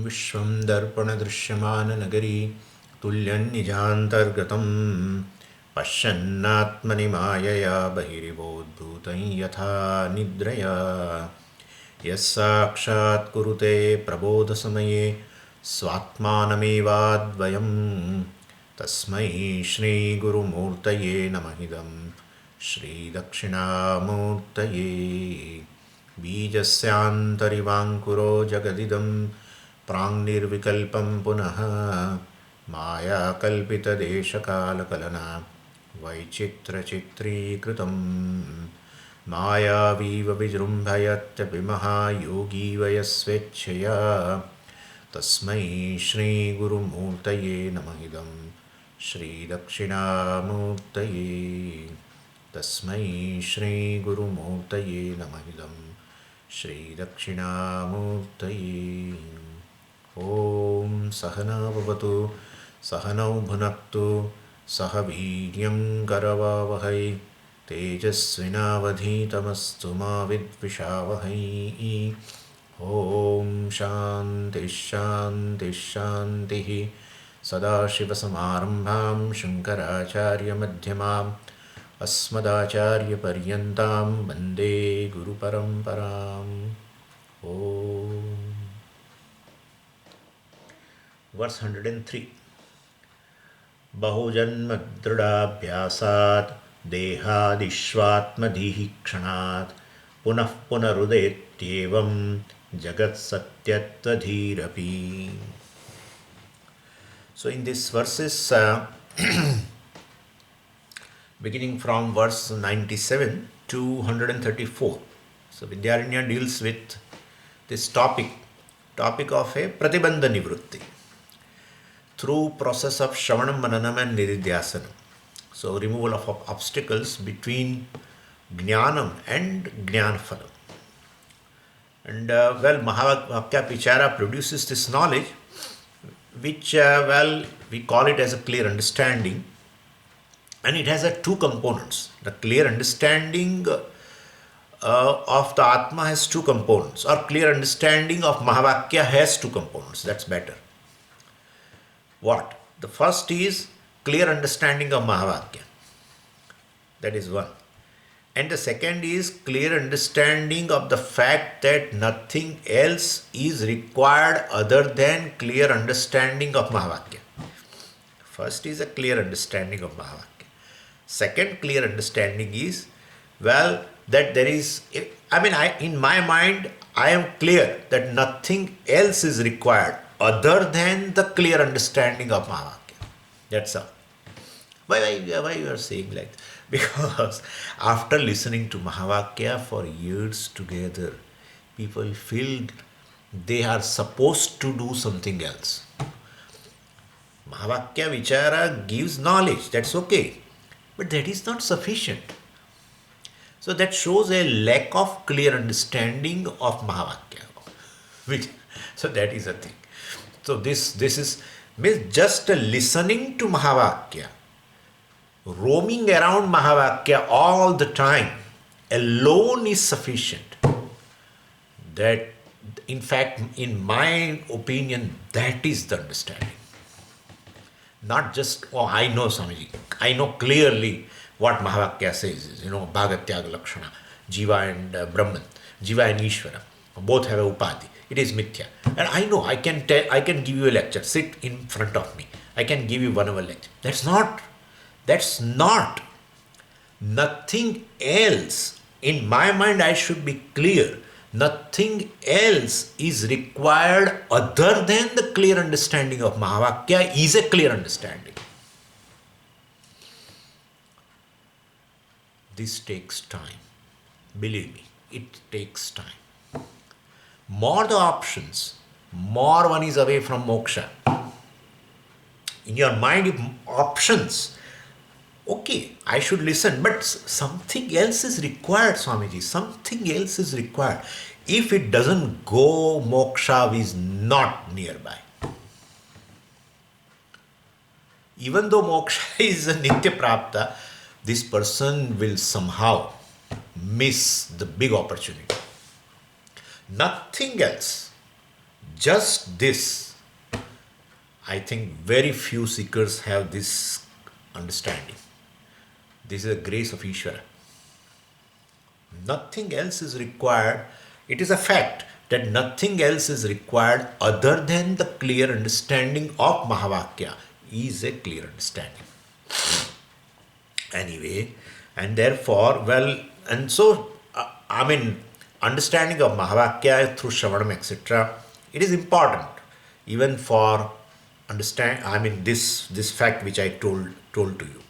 विश्वं दर्पणदृश्यमाननगरी तुल्यन्निजान्तर्गतं पश्यन्नात्मनि मायया बहिरिवोद्भूतं यथा निद्रया यः साक्षात् कुरुते प्रबोधसमये स्वात्मानमेवाद्वयं तस्मै श्रीगुरुमूर्तये नमः इदं श्रीदक्षिणामूर्तये बीजस्यान्तरिवाङ्कुरो जगदिदं प्राङ्निर्विकल्पं पुनः मायाकल्पितदेशकालकलना वैचित्रचित्रीकृतं मायावीव विजृम्भयत्यपि महायोगी वयस्वेच्छया तस्मै श्रीगुरुमूर्तये नमः इदं श्रीदक्षिणामूर्तये तस्मै श्रीगुरुमूर्तये नमः इदं श्रीदक्षिणामूर्तये ॐ सहना भवतु सहनौ भुनक्तु सह वीर्यं करवावहै तेजस्विनावधीतमस्तु मा विद्विषावहै ॐ शान्तिः शान्तिः शान्तिः सदाशिवसमारम्भां शङ्कराचार्यमध्यमाम् अस्मदाचार्यपर्यन्तां वन्दे गुरुपरम्पराम् ॐ Verse 103 बहुजन्मदृढाभ्यासात् देहादिष्वात्मधिः क्षणात् पुनः पुनरुदेत्येवं जगत्सत्यत्वधीरपि. So in these verses, beginning from verse 97 to 134, so Vidyaranya deals with this topic of a pratibandha nivrutti through process of shravanam, mananam and nididhyasanam. So removal of obstacles between jnanam and jnanaphalam. And Mahavakya Vichara produces this knowledge which we call it as a clear understanding, and it has two components. The clear understanding of the Atma has two components, or clear understanding of Mahavakya has two components. That's better. What? The first is clear understanding of Mahavakya. That is one. And the second is clear understanding of the fact that nothing else is required other than clear understanding of Mahavakya. First is a clear understanding of Mahavakya. Second clear understanding is, that there is, in my mind, I am clear that nothing else is required other than the clear understanding of Mahavakya. That's all. Why you are saying like that? Because after listening to Mahavakya for years together, people feel they are supposed to do something else. Mahavakya Vichara gives knowledge, that's okay. But that is not sufficient. So that shows a lack of clear understanding of Mahavakya. So that is a thing. So this is means just listening to Mahavakya, roaming around Mahavakya all the time alone is sufficient. That, in fact, in my opinion, that is the understanding. Not just, I know Swamiji, I know clearly what Mahavakya says, Bhagatyaga Lakshana, Jiva and Brahman, Jiva and Ishvara, both have a upadhi. It is mithya. And I know, I can give you a lecture, sit in front of me, I can give you 1 hour lecture. That's not. Nothing else. In my mind, I should be clear. Nothing else is required other than the clear understanding of Mahavakya is a clear understanding. This takes time. Believe me, it takes time. More the options, more one is away from moksha. In your mind, if options, okay, I should listen, but something else is required, Swamiji. Something else is required. If it doesn't go, moksha is not nearby. Even though moksha is a nitya prapta, this person will somehow miss the big opportunity. Nothing else just this, I think very few seekers have this understanding. This is a grace of Ishvara. Nothing else is required. It is a fact that nothing else is required other than the clear understanding of Mahavakya is a clear understanding. Anyway, and therefore, understanding of Mahavakya through Shravanam, etc., it is important even for this fact which I told to you.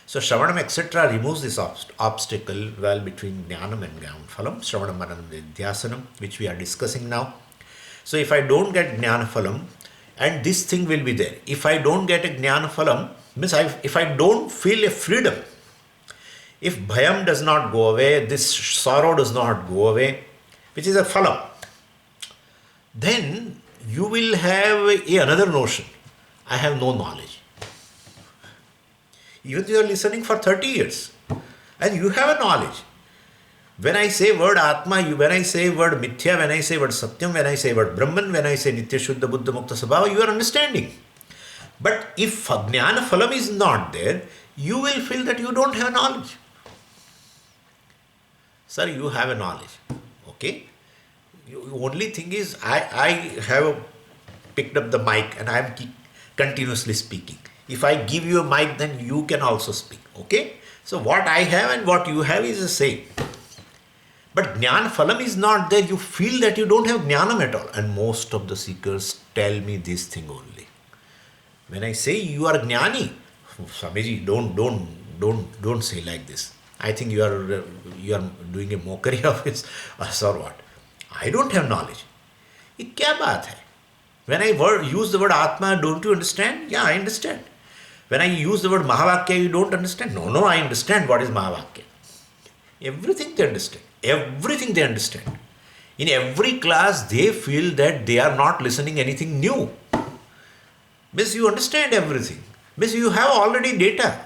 So Shravanam, etc., removes this obstacle between Jnanam and Jnana Phalam, Shravanam, Mananam, Nidhyasanam, which we are discussing now. So if I don't get Jnana Phalam, and this thing will be there. If I don't get a Jnana Phalam, means if I don't feel a freedom, if Bhayam does not go away, this sorrow does not go away, which is a Phalam, then you will have another notion. I have no knowledge. Even if you are listening for 30 years and you have a knowledge. When I say word Atma, when I say word Mithya, when I say word Satyam, when I say word Brahman, when I say Nitya Shuddha Buddha Mukta Sabhava, you are understanding. But if Jnana Phalam is not there, you will feel that you don't have knowledge. Sir, you have a knowledge. Okay? Only thing is, I have picked up the mic and I am continuously speaking. If I give you a mic, then you can also speak. Okay? So what I have and what you have is the same. But Jnana Phalam is not there. You feel that you don't have Jnanam at all. And most of the seekers tell me this thing only. When I say you are Jnani, Swamiji, don't say like this. I think you are doing a mockery of us or what. I don't have knowledge. Ye kya baat hai? When I use the word Atma, don't you understand? Yeah, I understand. When I use the word Mahavakya, you don't understand? No, I understand what is Mahavakya. Everything they understand. Everything they understand. In every class, they feel that they are not listening anything new. Means you understand everything. Means you have already data.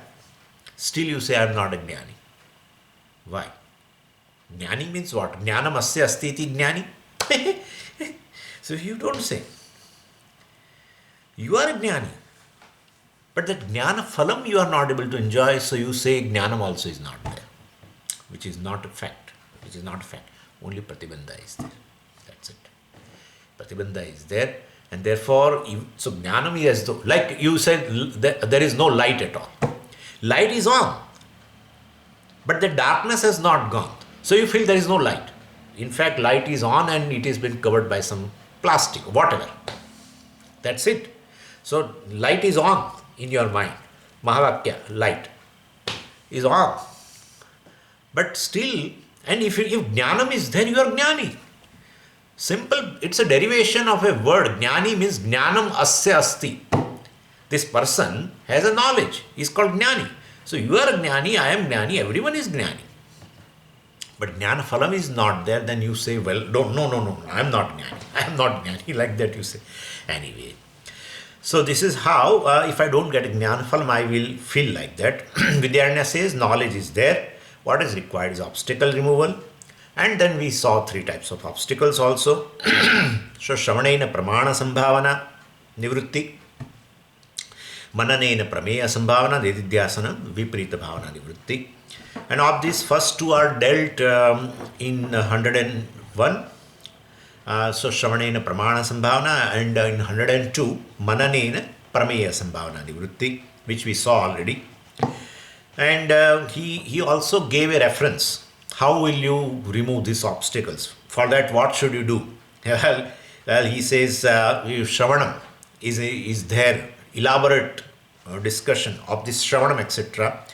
Still you say, I am not a Jnani. Why? Jnani means what? Jnanam asya asti iti Jnani. So you don't say. You are a Jnani. But that Jnana Phalam you are not able to enjoy, so you say Jnanam also is not there. Which is not a fact. Only Pratibandha is there. That's it. Pratibandha is there. And therefore, so Jnanam is as though, like you said, there is no light at all. Light is on. But the darkness has not gone. So you feel there is no light. In fact, light is on and it has been covered by some plastic, whatever. That's it. So light is on in your mind. Mahavakya, light, is on. But still, and if Jnanam is there, you are Jnani. Simple, it's a derivation of a word. Jnani means Jnanam asya asti. This person has a knowledge. He's called Jnani. So you are a Jnani, I am Jnani, everyone is Jnani. But Jnana Phalam is not there, then you say, well, no, I am not Jnani. I am not Jnani, like that you say. Anyway. So this is how, if I don't get a Jnana Phalam, I will feel like that. Vidyaranya says, knowledge is there. What is required is obstacle removal. And then we saw 3 types of obstacles also. So, Shravanena Pramana Sambhavana Nivrutti, Mananena Prameya Sambhavana Nididhyasana Viparita Bhavana Nivrutti. And of these first 2 are dealt in 101. So, Shravanena Pramana Sambhavana, and in 102, Mananena Prameya Sambhavana Nivrutti, which we saw already. And he also gave a reference. How will you remove these obstacles? For that, what should you do? Well, he says, Shravanam is there. Elaborate discussion of this Shravanam, etc.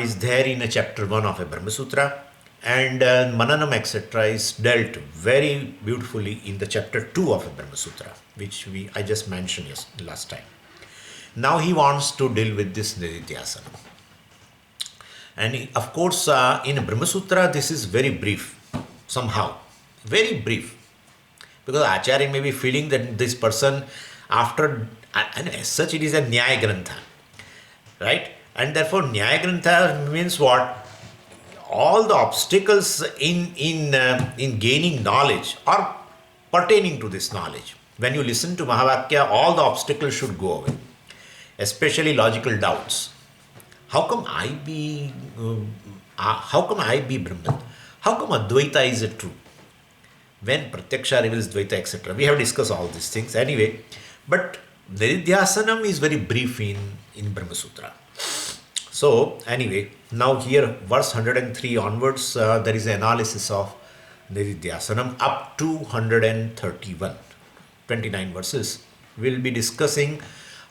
Is there in a chapter 1 of a Brahma Sutra. And Mananam, etc. is dealt very beautifully in the chapter 2 of a Brahma Sutra, which I just mentioned last time. Now he wants to deal with this Nididhyasana. And of course, in Brahma Sutra, this is very brief, somehow. Very brief. Because Acharya may be feeling that this person, and as such, it is a Nyaya Grantha. Right? And therefore, Nyaya Grantha means what? All the obstacles in gaining knowledge are pertaining to this knowledge. When you listen to Mahavakya, all the obstacles should go away, especially logical doubts. How come I be, how come I be Brahman? How come Advaita is a true? When Pratyaksha reveals Dvaita, etc. We have discussed all these things anyway. But Nididhyasanam is very brief in Brahma Sutra. So, anyway, now here, verse 103 onwards, there is an analysis of Nididhyasanam up to 131, 29 verses. We will be discussing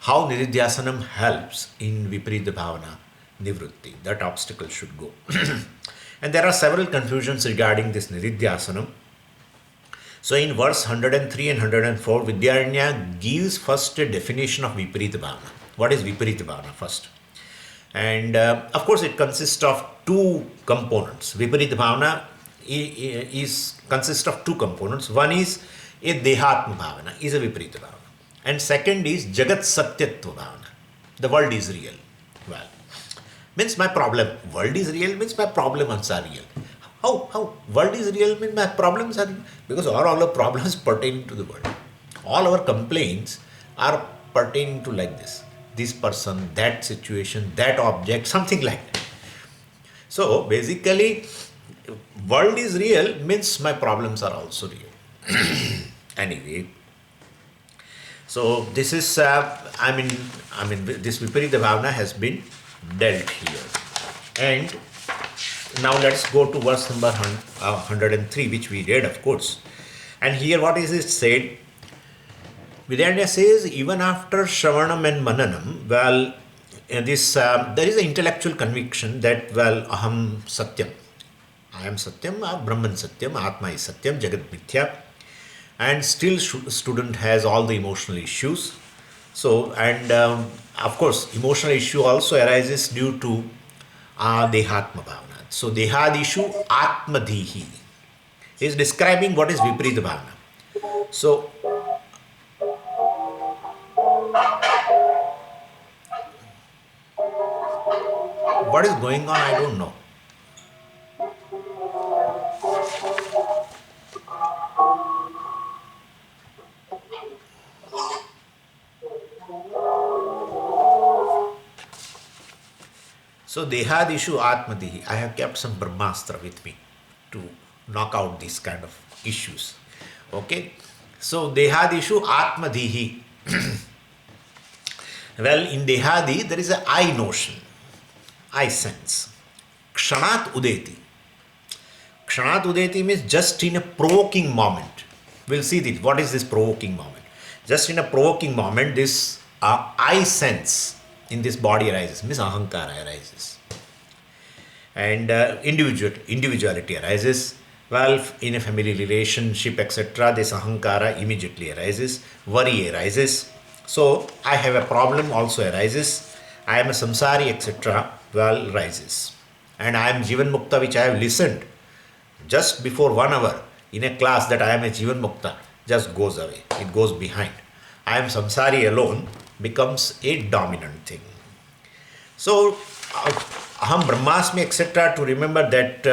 how Nididhyasanam helps in Viparita Bhavana Nivrutti. That obstacle should go. And there are several confusions regarding this Nididhyasanam. So in verse 103 and 104, Vidyaranya gives first a definition of Viparita Bhavana. What is Viparita Bhavana first? And of course it consists of two components. Viparita Bhavana consists of two components. One is a Dehatma Bhavana, is a Viparita Bhavana. And second is Jagat Satyatva Bhavana. The world is real. Well, means my problem. World is real means my problems are real. How? World is real means my problems are real. Because all our problems pertain to the world. All our complaints are pertaining to like this. This person, that situation, that object, something like that. So basically, world is real means my problems are also real. Anyway, so this is, this Viparita Bhavana has been dealt here. And now let's go to verse number 103, which we read, of course. And here what is it said? Vidyaranya says, even after Shravanam and Mananam, well, there is an intellectual conviction that, well, Aham Satyam. I am Satyam, Brahman Satyam, Atma is Satyam, Jagat Mithya. And still student has all the emotional issues. So, and of course, emotional issue also arises due to Dehatma Bhavana. So, Dehadishu Atmadhihi is describing what is Viparita Bhavana. So, what is going on? I don't know. So, Dehadishu Atmadihi. I have kept some Brahmastra with me to knock out these kind of issues. Okay. So, Dehadishu Atmadihi. Well, in Dehadi, there is a I notion. I sense. Kshanat Udeti. Kshanat Udeti means just in a provoking moment. We'll see this. What is this provoking moment? Just in a provoking moment, this I sense in this body arises, means ahankara arises. And individuality arises. Well, in a family relationship, etc., this ahankara immediately arises. Worry arises. So, I have a problem also arises. I am a samsari, etc., well, rises. And I am Jivan Mukta, which I have listened just before 1 hour in a class that I am a Jivan Mukta, just goes away. It goes behind. I am samsari alone becomes a dominant thing. So, Aham Brahmasmi, etc., to remember that,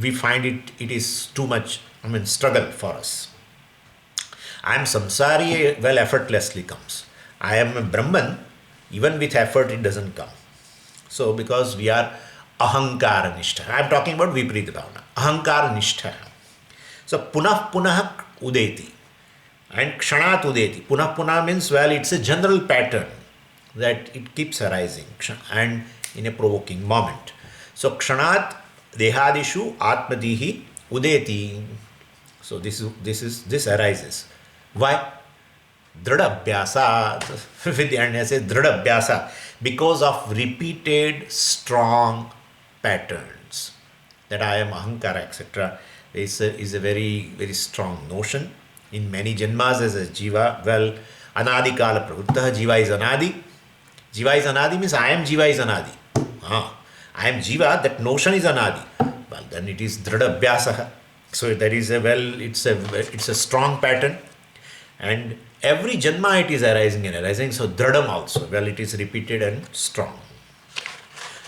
we find it is too much, struggle for us. I am samsari, well, effortlessly comes. I am a Brahman, even with effort it doesn't come. So, because we are ahankara nishtha. I am talking about Viparita Bhavana. Ahankara nishtha. So, punah udeti. And kshanat udeti. Punah means, well, it's a general pattern that it keeps arising and in a provoking moment. So, kshanat dehadishu atmadihi udeti. So, this arises. Why? Dhrada Abhyasa, Vidyaranya says Dhrada Abhyasa, because of repeated strong patterns. That I am Ahankara, etc., is a very, very strong notion. In many janmas as a Jiva, well, Anadi Kala Pravutta, Jiva is Anadi. Jiva is Anadi means I am Jiva is Anadi. I am Jiva, that notion is Anadi. Well, then it is Dhrada Abhyasa. So there is it's a strong pattern. And every janma it is arising and arising, so dradam also, well, it is repeated and strong.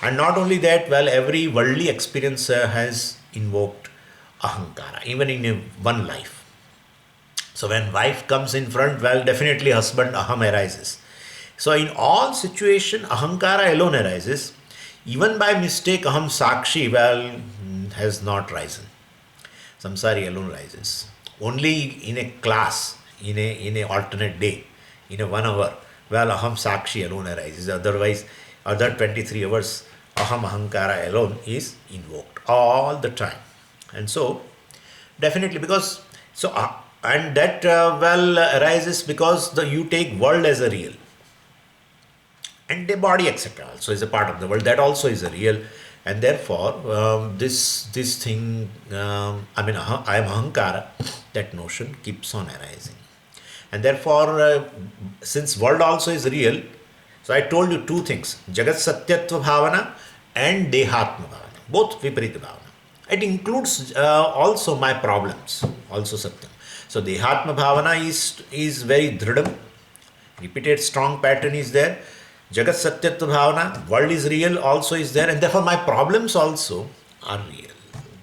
And not only that, well, every worldly experience has invoked ahankara, even in one life. So when wife comes in front, well, definitely husband aham arises. So in all situation, ahankara alone arises. Even by mistake, aham sakshi, well, has not risen. Samsari alone rises. Only in a class, in a alternate day, in a 1 hour, well, aham sakshi alone arises. Otherwise, other 23 hours, aham ahankara alone is invoked all the time. And so, definitely because, so, and that well arises because you take world as a real, and the body etc also is a part of the world, that also is a real, and therefore this thing, I am ahankara, that notion keeps on arising. And therefore since world also is real, so I told you two things: jagat satyatva bhavana and dehatma bhavana, both viparita bhavana. It includes also my problems, also satyam. So dehatma bhavana is very dridam, repeated strong pattern is there. Jagat Satyatva Bhavana, world is real, also is there, and therefore my problems also are real.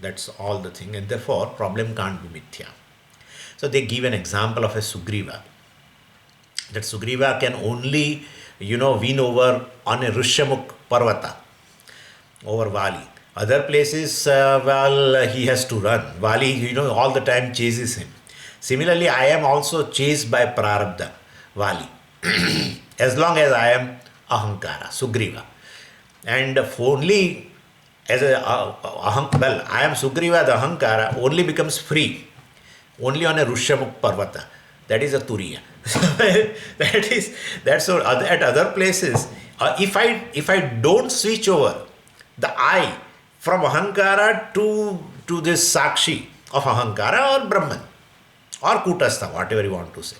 That's all the thing, and therefore problem can't be mithya. So they give an example of a Sugriva. That Sugriva can only, win over on a Rishyamukh Parvata, over Vali. Other places, well, he has to run. Vali, all the time chases him. Similarly, I am also chased by Prarabdha, Vali. As long as I am ahankara, Sugriva. And only as well, I am Sugriva, the ahankara only becomes free only on a Rishyamukh Parvata. That is a Turiya. That's so. At other places, if I don't switch over the I from ahankara to this sakshi of ahankara or Brahman or Kutastha, whatever you want to say,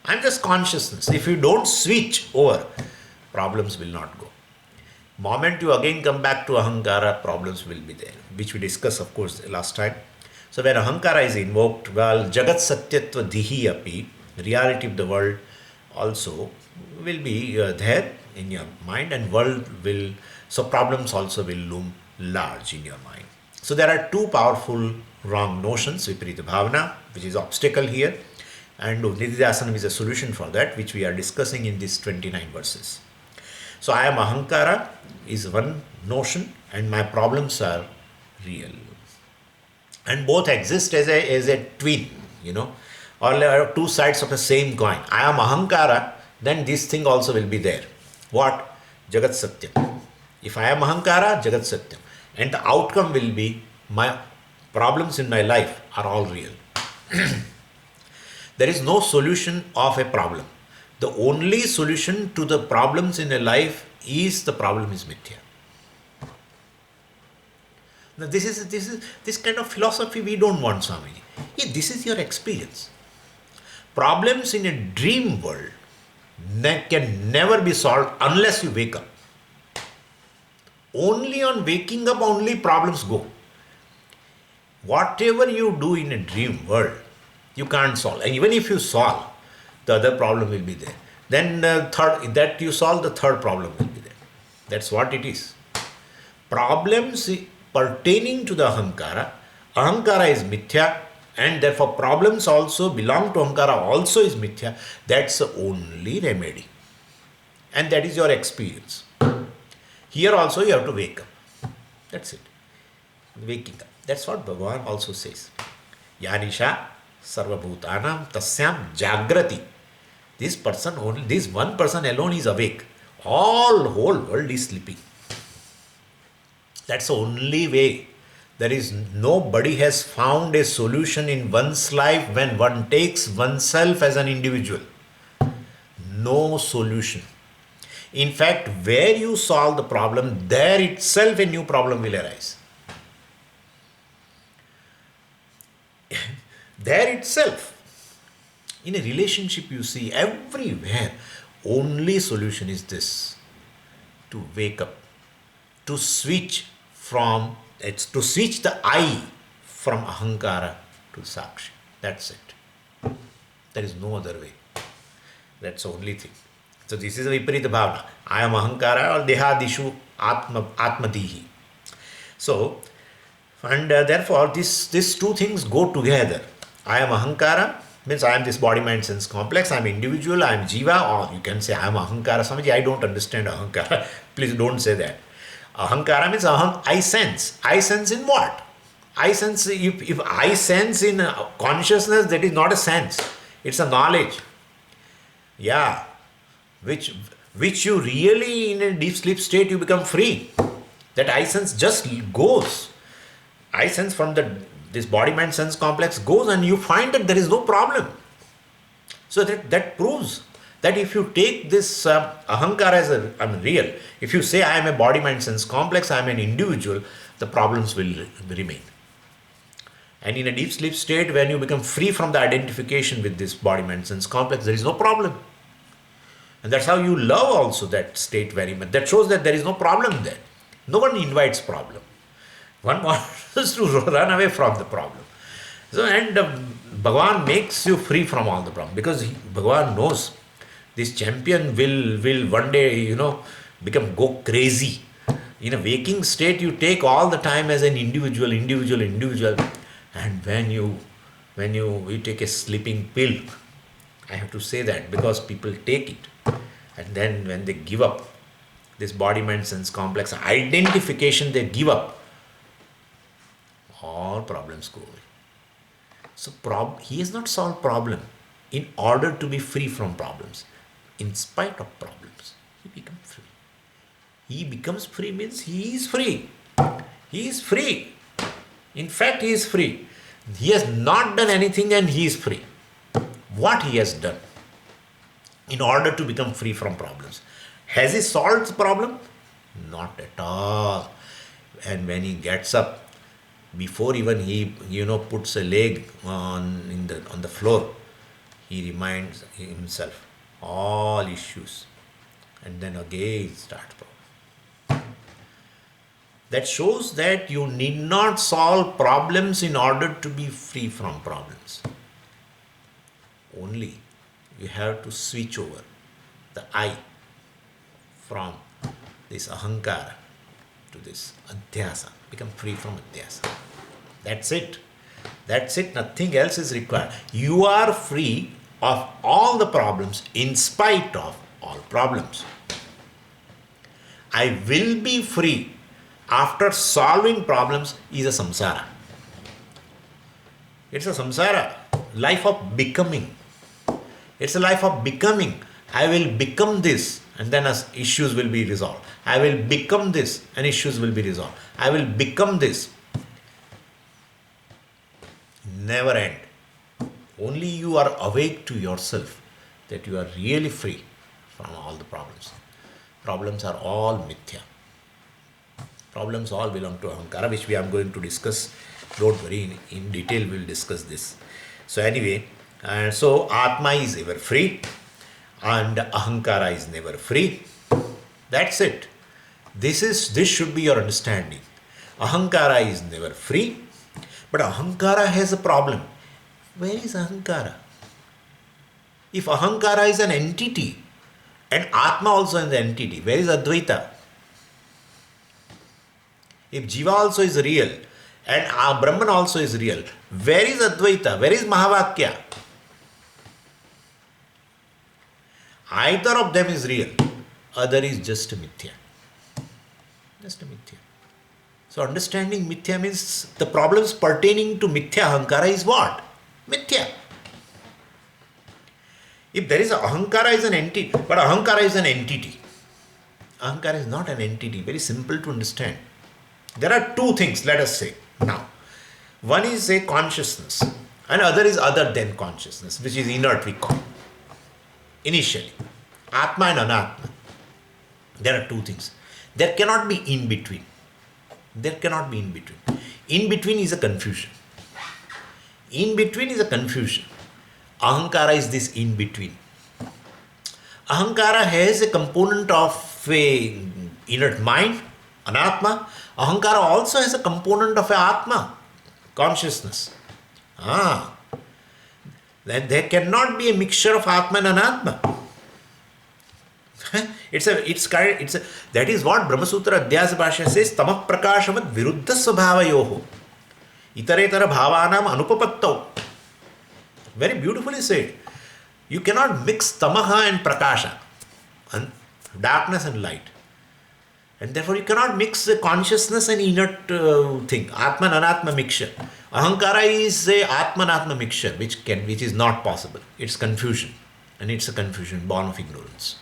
I'm just consciousness. If you don't switch over, problems will not go. Moment you again come back to ahankara, problems will be there, which we discussed, of course, last time. So when ahankara is invoked, well, jagat satyatva dihi api, reality of the world also will be there in your mind, and world will, so problems also will loom large in your mind. So there are two powerful wrong notions: viparita bhavana, which is obstacle here, and nididhasanam is a solution for that, which we are discussing in these 29 verses. So I am ahankara is one notion, and my problems are real. And both exist as a twin, or two sides of the same coin. I am ahankara, then this thing also will be there. What? Jagat Satyam. If I am ahankara, Jagat Satyam. And the outcome will be my problems in my life are all real. There is no solution of a problem. The only solution to the problems in a life is the problem is mithya. Now this kind of philosophy we don't want, Swamiji. Yeah, this is your experience. Problems in a dream world can never be solved unless you wake up. Only on waking up, only problems go. Whatever you do in a dream world, you can't solve. And even if you solve, the other problem will be there. Then that you solve, the third problem will be there. That's what it is. Problems pertaining to the ahankara is mithya, and therefore problems also belong to ahankara, also is mithya. That's the only remedy. And that is your experience. Here also you have to wake up. That's it. Waking up. That's what Bhagavan also says. Yanisha sarvabhutanam tasyam jagrati. This one person alone is awake. Whole world is sleeping. That's the only way. Nobody has found a solution in one's life when one takes oneself as an individual. No solution. In fact, where you solve the problem, there itself a new problem will arise. There itself. In a relationship, you see, everywhere, only solution is this: to wake up, to switch the I from ahankara to sakshi. That's it. There is no other way. That's the only thing. So this is a viparita bhavana. I am ahankara or dehadishu atmadihi. So, and therefore these two things go together. I am ahankara, Means I am this body, mind, sense complex, I am individual, I am jiva, or you can say I am ahankara. Swamiji, I don't understand ahankara. Please don't say that. Ahankara means I sense. I sense in what? I sense, if I sense in consciousness, that is not a sense. It's a knowledge. Yeah. Which you really, in a deep sleep state, you become free. That I sense just goes. I sense from this body mind sense complex goes, and you find that there is no problem. So that proves that if you take this ahankara as real, if you say I am a body mind sense complex, I am an individual, the problems will remain. And in a deep sleep state, when you become free from the identification with this body mind sense complex, there is no problem. And that's how you love also that state very much. That shows that there is no problem there. No one invites problem. One wants to run away from the problem. So, and Bhagavan makes you free from all the problem, because Bhagavan knows this champion will one day, go crazy. In a waking state, you take all the time as an individual, and when you take a sleeping pill, I have to say that because people take it, and then when they give up this body mind sense complex identification, they give up, all problems go away. So he has not solved problem in order to be free from problems. In spite of problems, he becomes free. He becomes free means he is free. He is free. In fact, he is free. He has not done anything and he is free. What he has done in order to become free from problems? Has he solved the problem? Not at all. And when he gets up, before even he puts a leg on the floor, he reminds himself all issues, and then again starts problem. That shows that you need not solve problems in order to be free from problems. Only you have to switch over the I from this ahankara to this adhyasa. Become free from adhyasa. That's it. That's it. Nothing else is required. You are free of all the problems in spite of all problems. I will be free after solving problems is a samsara. It's a samsara. Life of becoming. It's a life of becoming. I will become this, and then issues will be resolved. I will become this, and issues will be resolved. I will become this. Never end. Only you are awake to yourself that you are really free from all the problems. Problems are all mithya. Problems all belong to ahankara, which we are going to discuss. Don't worry, in detail we will discuss this. So anyway, so Atma is ever free and ahankara is never free. That's it. This should be your understanding. Ahankara is never free, but ahankara has a problem. Where is ahankara? If ahankara is an entity and Atma also is an entity, where is Advaita? If Jiva also is real and Brahman also is real, where is Advaita? Where is Mahavakya? Either of them is real, other is just a mithya. Just a mithya. So understanding mithya means the problems pertaining to mithya ahankara is what? Mithya. If there is ahankara is an entity, but ahankara is an entity. Ahankara is not an entity. Very simple to understand. There are two things, let us say now. One is a consciousness and other is other than consciousness, which is inert we call. Initially, Atma and Anatma. There are two things. There cannot be in between. There cannot be in between. In between is a confusion. In between is a confusion. Ahankara is this in between. Ahankara has a component of a inert mind, Anatma. Ahankara also has a component of a Atma, consciousness. Then there cannot be a mixture of Atma and Anatma. That is what Brahma Sutra Adhyasa Bhashya says, Tamah Prakashavat Viruddha Svabhavayoho Itaretara Bhavanam Anupapattau. Very beautifully said. You cannot mix tamaha and prakasha, and darkness and light. And therefore you cannot mix the consciousness and inert thing, Atman Anatma mixture. Ahankara is a Atman Atma mixture, which is not possible. It's confusion. And it's a confusion born of ignorance,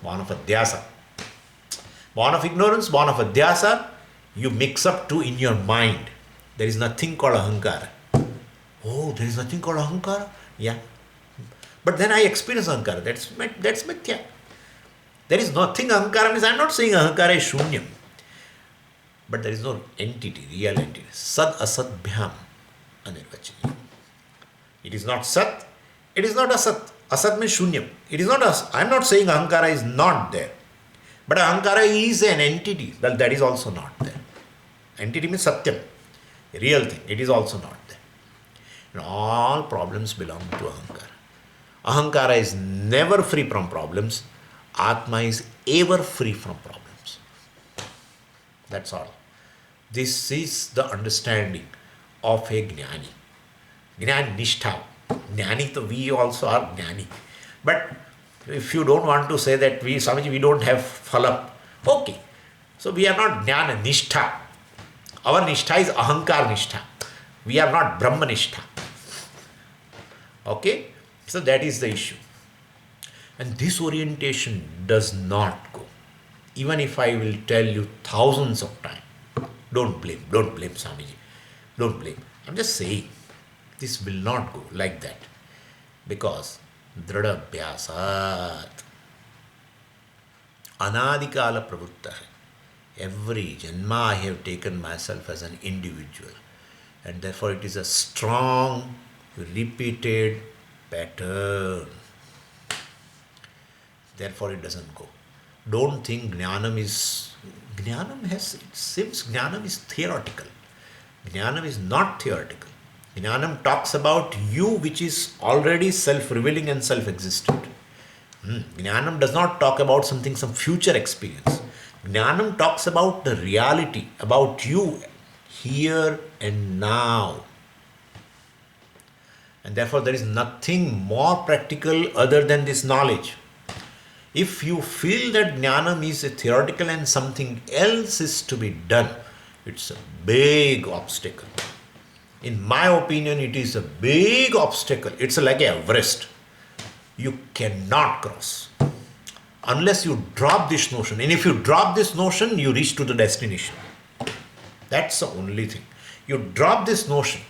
born of adhyasa. Born of ignorance, born of adhyasa, you mix up two in your mind. There is nothing called ahankara. Oh, there is nothing called ahankara? Yeah. But then I experience ahankara. That's mithya. There is nothing ahankara means. I am not saying ahankara is shunyam. But there is no entity, real entity. Sad asat bhyam anirvachani. It is not sat. It is not asat. Asat means shunyam. It is not asat. I am not saying ahankara is not there. But ahankara is an entity. Well, that is also not there. Entity means satyam. A real thing. It is also not there. And all problems belong to ahankara. Ahankara is never free from problems. Atma is ever free from problems. That's all. This is the understanding of a jnani. Jnani nishtha. Jnani, we also are jnani. But if you don't want to say that Swamiji, we don't have phala, okay. So we are not jnana nishtha. Our nishtha is ahankar nishtha. We are not brahma nishtha. Okay? So that is the issue. And this orientation does not go. Even if I will tell you thousands of times, don't blame Swamiji. Don't blame. I'm just saying, this will not go like that. Because Drada Abhyasat Anadikala Pravutta. Every Janma I have taken myself as an individual. And therefore it is a strong, repeated pattern. Therefore it doesn't go. Don't think Jnanam is theoretical. Jnanam is not theoretical. Jnanam talks about you which is already self-revealing and self-existent. Jnanam does not talk about some future experience. Jnanam talks about the reality, about you here and now. And therefore there is nothing more practical other than this knowledge. If you feel that Jnanam is a theoretical and something else is to be done, it's a big obstacle. In my opinion, it is a big obstacle. It's like a Everest. You cannot cross unless you drop this notion. And if you drop this notion, you reach to the destination. That's the only thing. You drop this notion.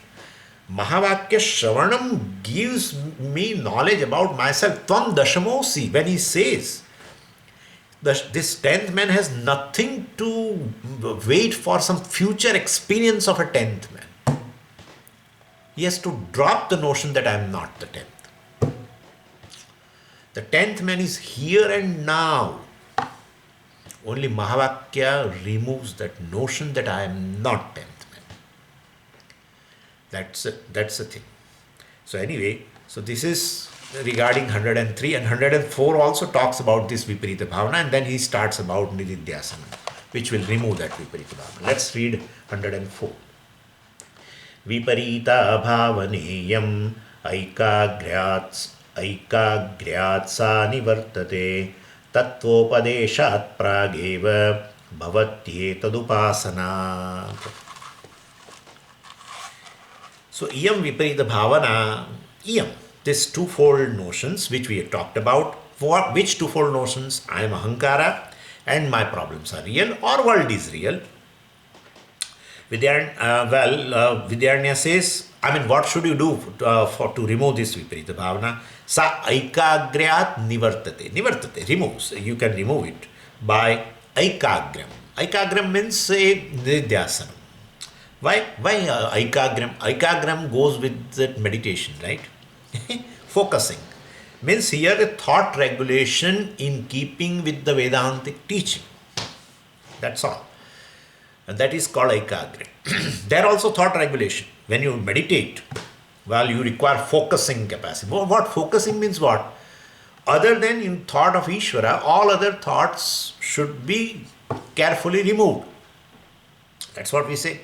Mahavakya Shravanam gives me knowledge about myself. Tvam dashamosi, when he says, this 10th man has nothing to wait for some future experience of a 10th man. He has to drop the notion that I am not the 10th. The 10th man is here and now. Only Mahavakya removes that notion that I am not 10th man. That's the thing. So anyway, so this is regarding 103, and 104 also talks about this Viparita Bhavana, and then he starts about Nididhyasana, which will remove that Viparita Bhavana. Let's read 104. Viparita Bhavaneyam Aikagriyat sa nivartate Tattvopadeshat prageva bhavatyetadupasana. So, iyam viparita bhavana, this twofold notions which we have talked about. For which twofold notions? I am ahankara and my problems are real, or world is real. Vidyaranya says, what should you do to remove this viparita bhavana? Sa aikagriyat nivartate, removes. You can remove it by aikagram. Aikagram means a nidhyasana. Why aikagram? Aikagram goes with that meditation, right? Focusing. Means here a thought regulation in keeping with the Vedantic teaching. That's all. And that is called aikagram. There also thought regulation. When you meditate, you require focusing capacity. What focusing means what? Other than in thought of Ishvara, all other thoughts should be carefully removed. That's what we say.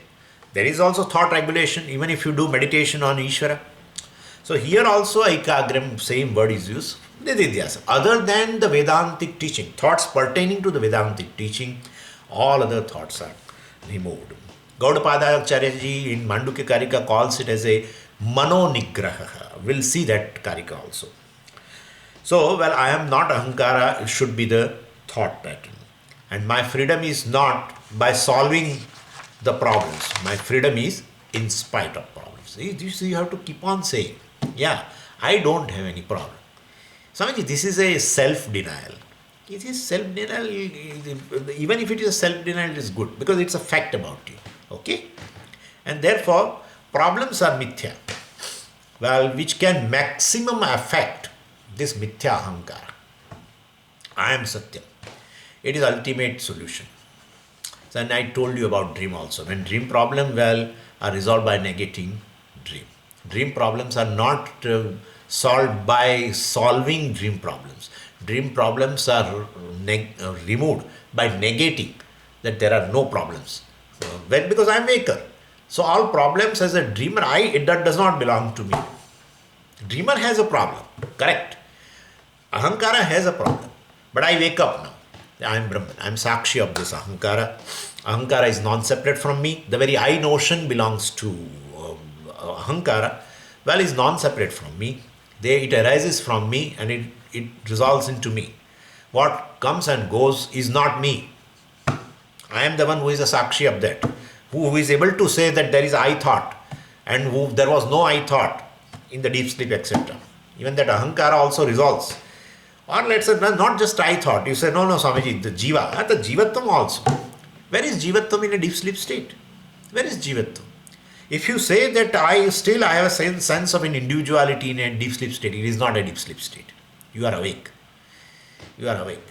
There is also thought regulation even if you do meditation on Ishvara. So here also Aikagram, same word is used, Nididhyasana. Other than the Vedantic teaching, thoughts pertaining to the Vedantic teaching, all other thoughts are removed. Gaudapada Acharya ji in Mandukya Karika calls it as a Mano Nigraha. We'll see that Karika also. So, well, I am not Ahankara, it should be the thought pattern. And my freedom is not by solving the problems. My freedom is in spite of problems. You have to keep on saying, yeah, I don't have any problem. Swamiji, this is a self-denial. It is self-denial, even if it is a self-denial, it is good because it's a fact about you. Okay? And therefore, problems are mithya. Well, which can maximum affect this mithya ahankara. I am Satyam. It is ultimate solution. So, and I told you about dream also. When dream problems, well, are resolved by negating dream. Dream problems are not solved by solving dream problems. Dream problems are removed by negating that there are no problems. When because I am maker. So all problems as a dreamer, that does not belong to me. Dreamer has a problem, correct. Ahankara has a problem. But I wake up now. I am Brahman. I am Sakshi of this Ahankara. Ahankara is non-separate from me. The very I notion belongs to Ahankara. Well, is non-separate from me. It arises from me and it resolves into me. What comes and goes is not me. I am the one who is a Sakshi of that. Who is able to say that there is I thought and there was no I thought in the deep sleep, etc. Even that Ahankara also resolves. Or let's say, not just I thought. You say, no, Swamiji, the Jiva. The Jivattam also. Where is Jivattam in a deep sleep state? Where is Jivattam? If you say that I have a sense of an individuality in a deep sleep state, it is not a deep sleep state. You are awake. You are awake.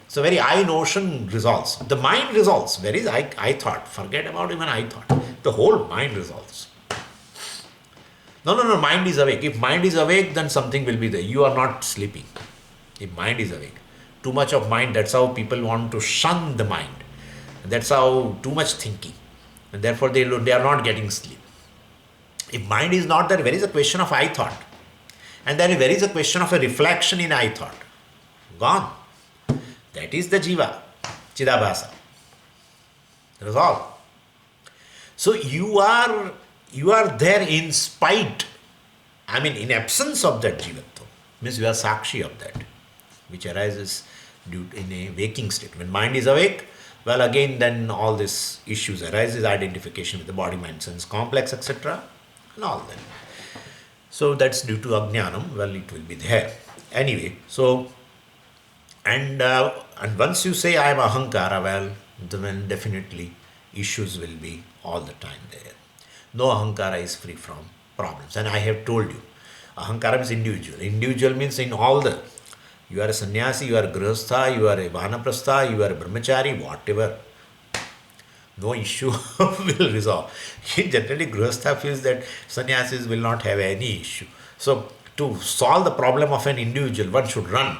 So very I notion resolves. The mind resolves. Where is I thought? Forget about even I thought. The whole mind resolves. No, mind is awake. If mind is awake, then something will be there. You are not sleeping. If mind is awake. Too much of mind, that's how people want to shun the mind. That's how too much thinking. And therefore they are not getting sleep. If mind is not there, where is a question of I thought? And then where is a question of a reflection in I thought? Gone. That is the Jiva, Chidabhasa. Resolve. So you are there in spite, in absence of that Jivatva. Means you are Sakshi of that, which arises in a waking state. When mind is awake, well, again, then all these issues arises, identification with the body, mind, sense, complex, etc. and all that. So that's due to Ajnanam. Well, it will be there. Anyway, so, and once you say I am Ahankara, well, then definitely issues will be all the time there. No Ahankara is free from problems. And I have told you, Ahankara is individual. Individual means in all the, you are a sannyasi, you are a grihastha, you are a vanaprastha, you are a brahmachari, whatever. No issue will resolve. Generally, grihastha feels that sannyasis will not have any issue. So, to solve the problem of an individual, one should run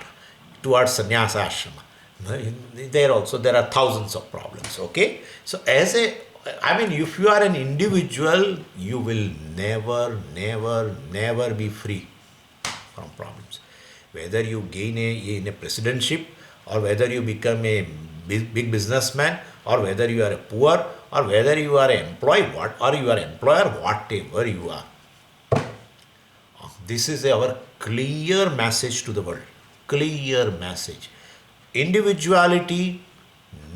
towards sannyasa ashrama. There also, there are thousands of problems, okay? So, if you are an individual, you will never be free from problems. Whether you gain in a presidentship, or whether you become a big businessman, or whether you are a poor, or whether you are an employee, or you are an employer, whatever you are. This is our clear message to the world. Clear message. Individuality,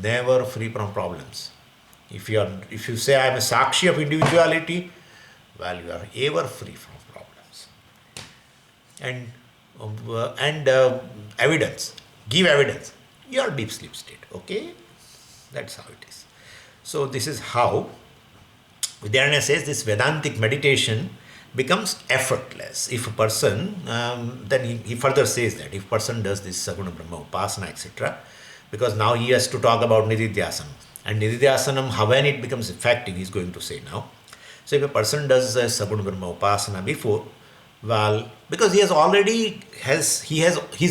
never free from problems. If you say I am a Sakshi of individuality, well, you are ever free from problems. And evidence. Give evidence. You are deep sleep state. Okay? That's how it is. So this is how Vidyaranya says this Vedantic meditation becomes effortless. If a person, then he further says that if person does this Saguna Brahma Upasana, etc., because now he has to talk about Nididhyasanam. And Nididhyasanam, when it becomes effective, he is going to say now. So if a person does Saguna Brahma Upasana before, well, because his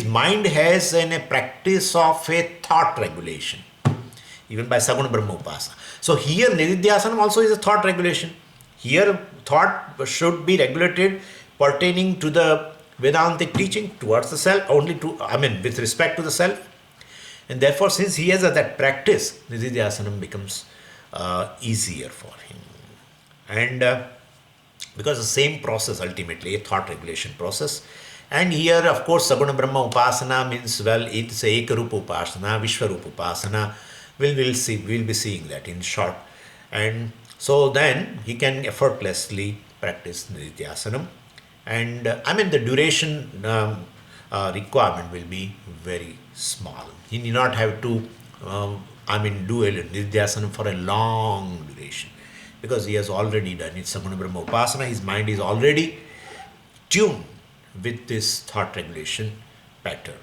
mind has a practice of a thought regulation, even by Saguna Brahma Upasana. So here Nididhyasanam also is a thought regulation. Here thought should be regulated pertaining to the Vedantic teaching towards the self, only to, I mean, with respect to the self. And therefore, since he has that practice, Nididhyasanam becomes easier for him. And because the same process, ultimately, a thought regulation process. And here, of course, Saguna Brahma Upasana means, well, it's a Ekarupa Upasana, Vishwarupa Upasana. We'll be seeing that in short. And so then he can effortlessly practice Nididhyasanam. And I mean, the duration requirement will be very small. He need not have to, do a Nididhyasanam for a long duration, because he has already done it. Saguna Brahma Upasana, his mind is already tuned with this thought regulation pattern.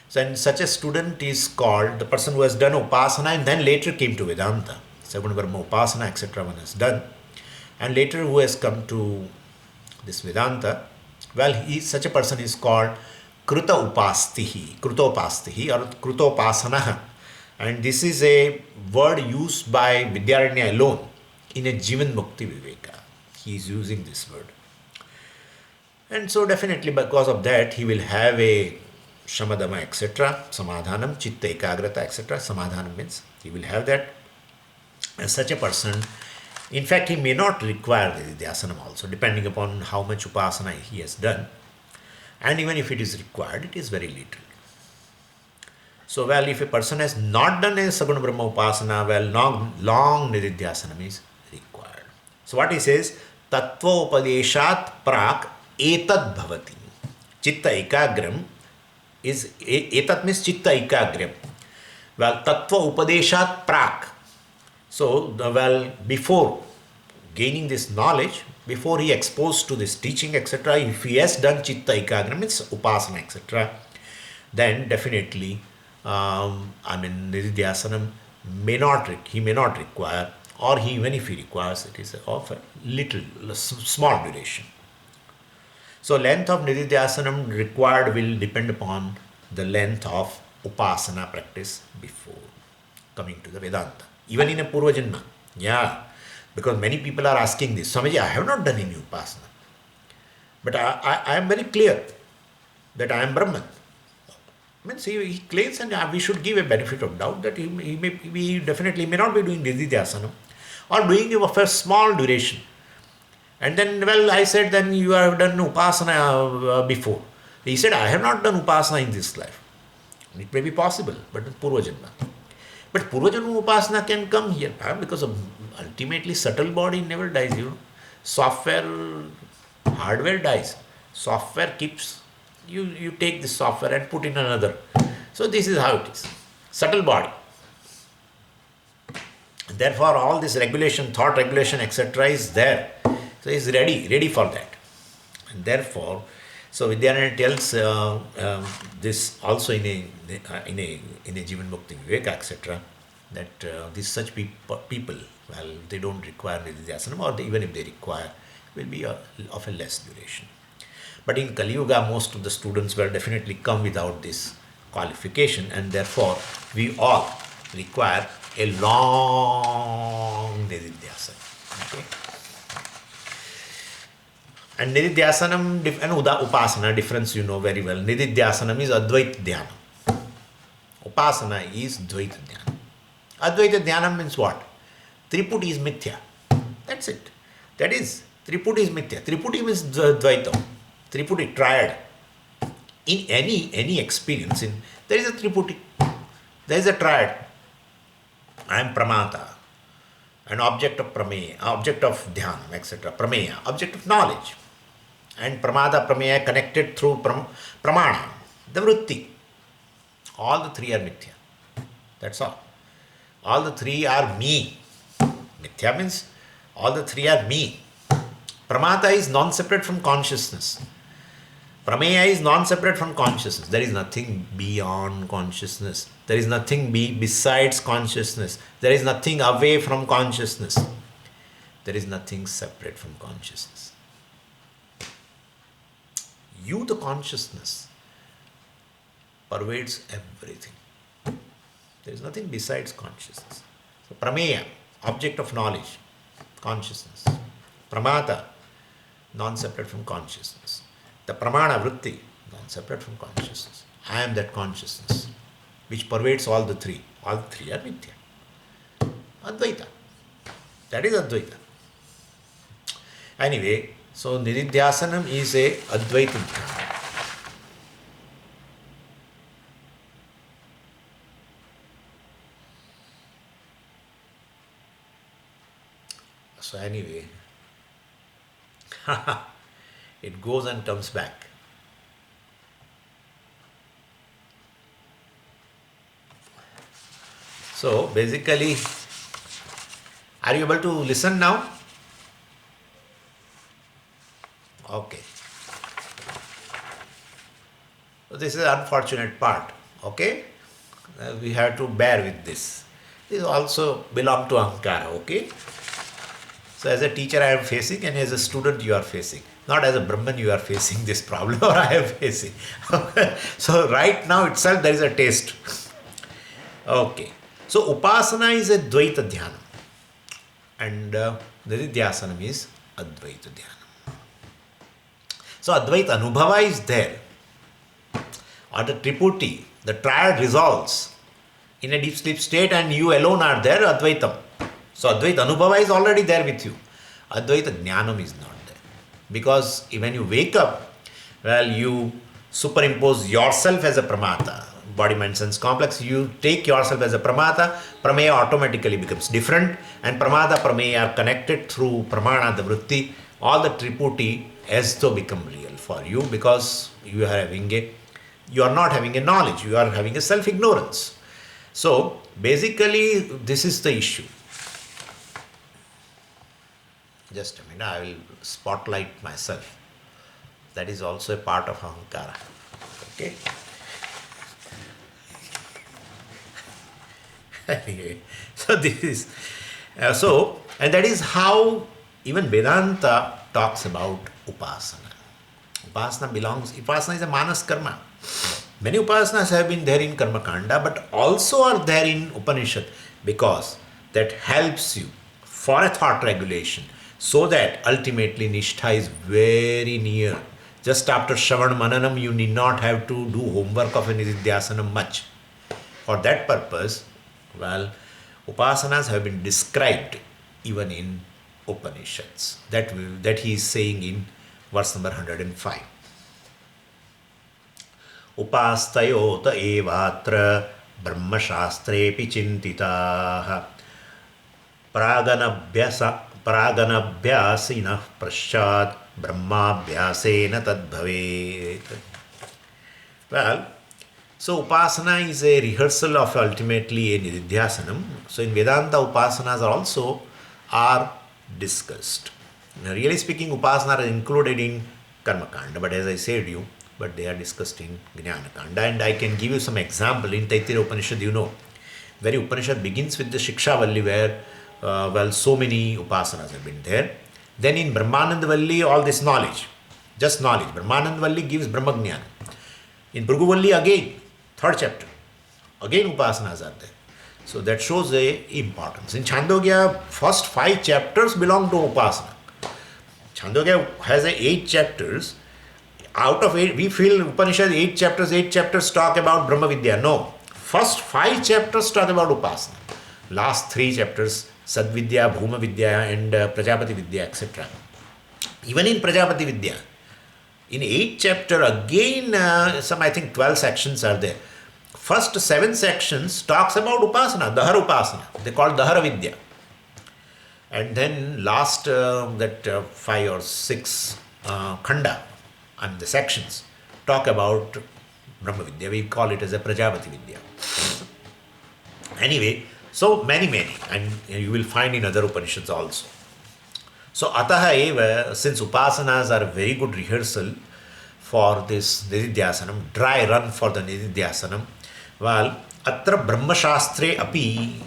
So, and such a student is called the person who has done Upasana and then later came to Vedanta. Saguna Brahma Upasana, etc., one has done, and later who has come to this Vedanta. Well, such a person is called Kruta Upastihi or Krutopasana. And this is a word used by Vidyaranya alone in a Jivan Mukti Viveka. He is using this word. And so definitely because of that, he will have a Shamadama, etc., Samadhanam, Chitta Ekagrata, etc. Samadhanam means he will have that. And such a person, in fact, he may not require the Nididhyasanam also, depending upon how much Upasana he has done. And even if it is required, it is very little. So, well, if a person has not done a Saguna Brahma Upasana, well, long Nididhyasanam is required. So, what he says, Tattva Upadeshat Prak Etad Bhavati. Chitta Ekagram is, Etat means Chitta Ekagram. Well, Tattva Upadeshat Prak. So, well, before gaining this knowledge, before he exposed to this teaching, etc., if he has done Chitta Ekagram, means Upasana, etc., then definitely, Nididhyasanam he may not require, or even if he requires, it is of a small duration. So, length of Nididhyasanam required will depend upon the length of Upasana practice before coming to the Vedanta. Even in a Purva Janma. Yeah. Because many people are asking this. Swamiji, I have not done any Upasana. But I am very clear that I am Brahman. Means he claims, and we should give a benefit of doubt that he definitely may not be doing Nididhyasanam, or doing it for a small duration. And then, well, I said, then you have done Upasana before. He said, I have not done Upasana in this life. It may be possible, but in Purva Janma. But Purva Janma Upasana can come here, because ultimately subtle body never dies, Hardware dies. Software keeps, you take this software and put in another. So this is how it is. Subtle body. Therefore, all this regulation, thought regulation, etc. is there. So he's ready for that. And therefore, so Vidyananda tells this also in a Jivan Mukti Viveka, etc., that these such people, well, they don't require Nididhyasanam, or even if they require, will be of a less duration. But in Kali Yuga, most of the students will definitely come without this qualification, and therefore we all require a long Nididhyasanam. Okay? And Nididhyasanam and Upasana difference you know very well. Nididhyasanam is Advaita Dhyana. Upasana is Dvaita Dhyana. Advaita Dhyana means what? Triputi is Mithya. That's it. That is, Triputi is Mithya. Triputi means Dvaita. Triputi, triad. In any experience, there is a Triputi. There is a triad. I am Pramata, an object of Prameya, object of Dhyanam, etc. Prameya, object of knowledge. And Pramada, Prameya connected through Pramana, the Vritti. All the three are Mithya. That's all. All the three are me. Mithya means all the three are me. Pramata is non-separate from consciousness. Prameya is non-separate from consciousness. There is nothing beyond consciousness. There is nothing besides consciousness. There is nothing away from consciousness. There is nothing separate from consciousness. You, the consciousness, pervades everything. There is nothing besides consciousness. So, Prameya, object of knowledge, consciousness. Pramata, non-separate from consciousness. The pramana vritti, non-separate from consciousness. I am that consciousness which pervades all the three. All the three are mithya. Advaita. That is Advaita. Anyway, so Nididhyasanam is a Advaita dhyana. So anyway, it goes and comes back. So basically, are you able to listen now? Okay. So this is the unfortunate part. Okay? We have to bear with this. This also belong to Ahankara. Okay? So as a teacher I am facing, and as a student you are facing. Not as a Brahman you are facing this problem, or I am facing. So right now itself there is a taste. Okay. So Upasana is a Dvaita Dhyanam. And Nididhyasanam is Advaita Dhyanam. So Advaita Anubhava is there. Or the Triputi, the triad resolves in a deep sleep state, and you alone are there, Advaitam. So Advaita Anubhava is already there with you. Advaita Jnanam is not there. Because when you wake up, well, you superimpose yourself as a pramata. Body, mind, sense complex, you take yourself as a pramata, prameya automatically becomes different, and pramada, prameya are connected through pramana, the vritti, all the triputi as though become real for you, because you are not having a knowledge, you are having a self-ignorance. So basically this is the issue. Just a minute, I will spotlight myself. That is also a part of Ahankara. Okay. Anyway, so this is, and that is how even Vedanta talks about Upasana. Upasana is a manas karma. Many upasanas have been there in Karma Kanda, but also are there in Upanishad, because that helps you for a thought regulation, so that ultimately Nishtha is very near. Just after Shravan Mananam, you need not have to do homework of a Nididhyasanam much. For that purpose, well, upasanas have been described even in Upanishads. That he is saying in verse number 105. Upastayota evatra brahmashastrepi chintitaha praganabhyasinah prashat brahmabhyasena tadbhavet. Well, so Upasana is a rehearsal of ultimately a Nididhyasanam. So in Vedanta, Upasanas are discussed. Now, really speaking, Upasana are included in Karma Kanda, but as I said but they are discussed in Jnana Kanda. And I can give you some example. In Taittiriya Upanishad, very Upanishad begins with the Shikshavalli, where so many Upasanas have been there. Then in Brahmanandavalli, all this knowledge, just knowledge. Brahmanandavalli gives Brahmajnana. In Bhruguvalli again, third chapter, again Upasanas are there. So that shows the importance. In Chandogya, first 5 chapters belong to Upasana. Chandogya has 8 chapters. Out of 8, we feel Upanishad 8 chapters talk about Brahma Vidya. No. First 5 chapters talk about Upasana. Last 3 chapters, Sadvidya, Bhuma Vidya and Prajapati Vidya, etc. Even in Prajapati Vidya, in 8th chapter again, I think 12 sections are there. First 7 sections talks about Upasana, Dahara Upasana. They call Dahara Vidya. And then last 5 or 6 Khanda, and the sections talk about Brahma Vidya. We call it as a Prajapati Vidya. Anyway, so many, and you will find in other Upanishads also. So Ataha eva, since Upasanas are a very good rehearsal for this Nididhyasanam, dry run for the Nididhyasanam, well, Atra Brahmashastre api,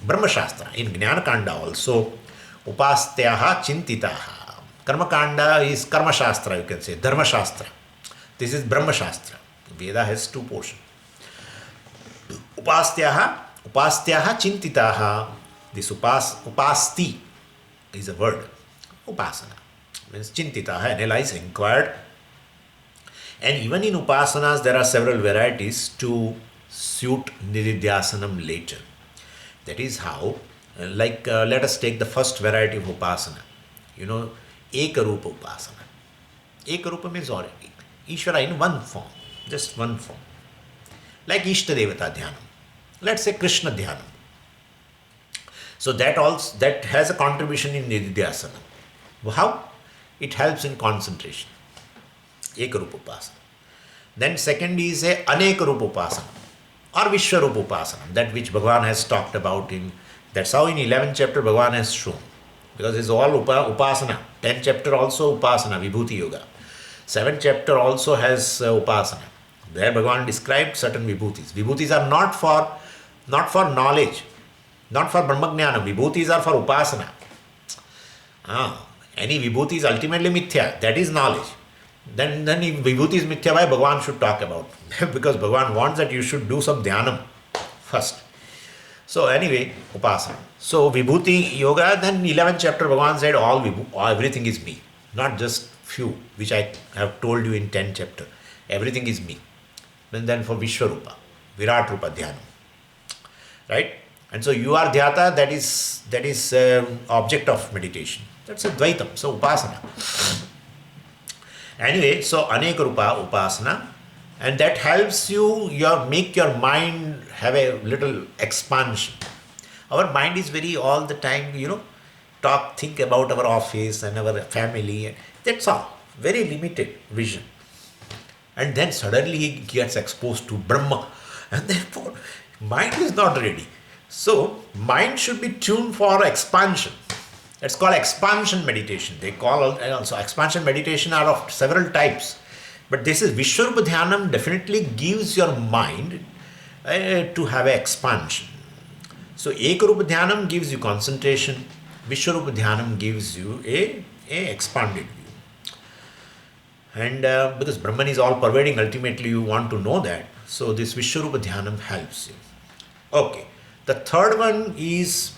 Brahmashastra, in Jnana Kanda also, Upastyaha Chintitaha. Karma Kanda is Karma Shastra, you can say, Dharma Shastra. This is Brahma Shastra. Veda has 2 portions. Upastyaha Chintitaha. This upasti is a word. Upasana. means chintitaha, analyzed, inquired. And even in upasanas, there are several varieties to suit nididhyasanam later. That is how, let us take the first variety of upasana. You know, ekarupa upasana. Ekarupa means already Ishvara in one form, just one form. Like Ishtadevata Dhyanam. Let's say Krishna Dhyanam. So that has a contribution in nididhyasana. How? It helps in concentration. Ekarupa upasana. Then second is a Anekarupa upasana or Vishwarupa upasana, that which Bhagavan has talked about in, that's how in 11th chapter Bhagavan has shown. Because it's all upasana. 10th chapter also upasana, Vibhuti Yoga. 7th chapter also has upasana. There Bhagavan described certain vibhutis. Vibhutis are not for knowledge, not for Brahmajnana. Vibhutis are for upasana. Any vibhuti is ultimately mithya, that is knowledge. Then if vibhuti is mithya, why Bhagavan should talk about? Because Bhagavan wants that you should do some dhyanam first. So anyway, upasana. So vibhuti yoga, then 11th chapter Bhagavan said everything is me. Not just few, which I have told you in 10th chapter. Everything is me. And then for Vishwarupa, Virat Rupa Dhyanam. Right? And so you are dhyata, that is object of meditation. That's a dvaitam, so upasana. Anyway, so Aneka Rupa upasana, and that helps you make your mind have a little expansion. Our mind is very all the time, think about our office and our family, and that's all. Very limited vision. And then suddenly he gets exposed to Brahma, and therefore mind is not ready. So mind should be tuned for expansion. It's called expansion meditation. They call also expansion meditation are of several types. But this is Vishwarupa Dhyanam definitely gives your mind to have an expansion. So Ekarupa Dhyanam gives you concentration. Vishwarupa Dhyanam gives you a expanded view. And because Brahman is all pervading, ultimately you want to know that. So this Vishwarupa Dhyanam helps you. Okay. The third one is,